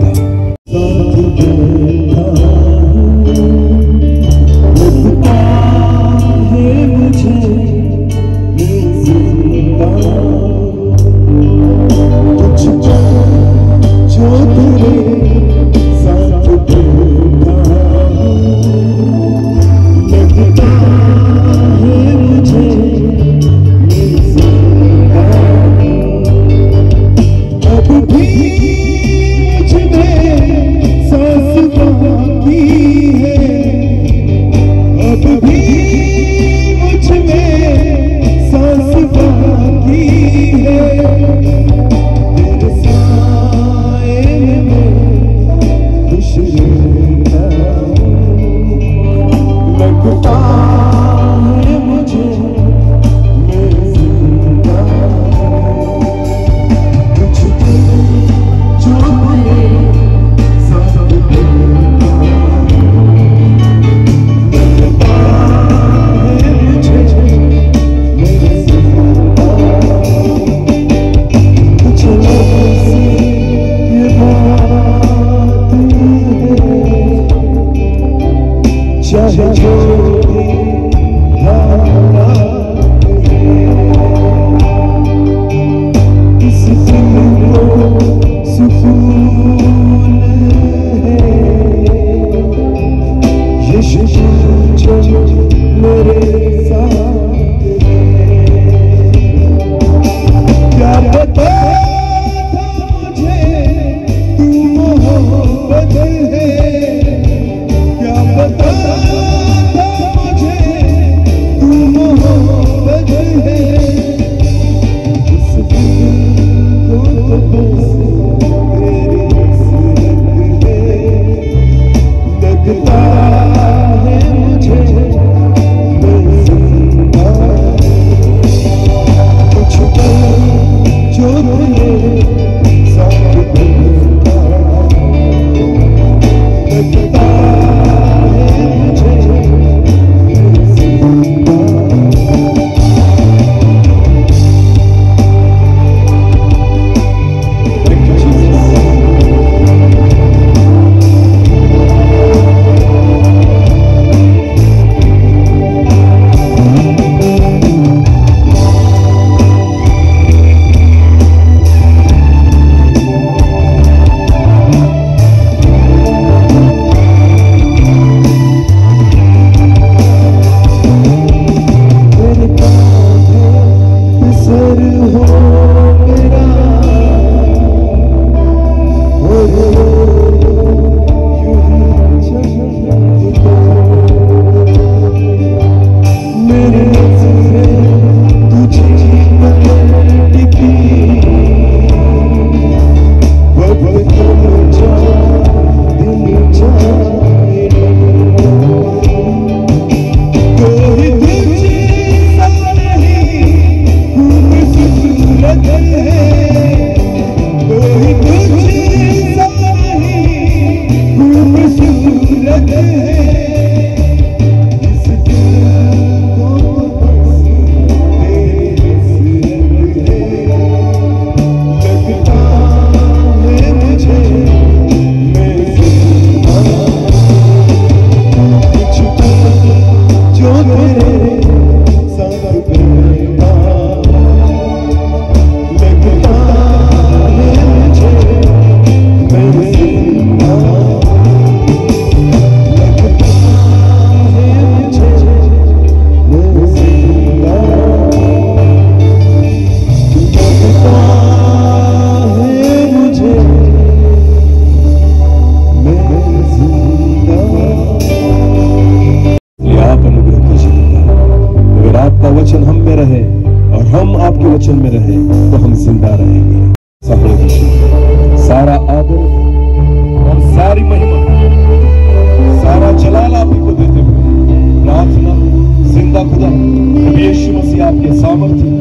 वचन में रहे तो हम जिंदा रहेंगे। सारा आदर और सारी महिमा, सारा जलाल आप ही को देते हुए प्रार्थना जिंदा खुदा नबी यीशु मसीह आपके सामर्थ्य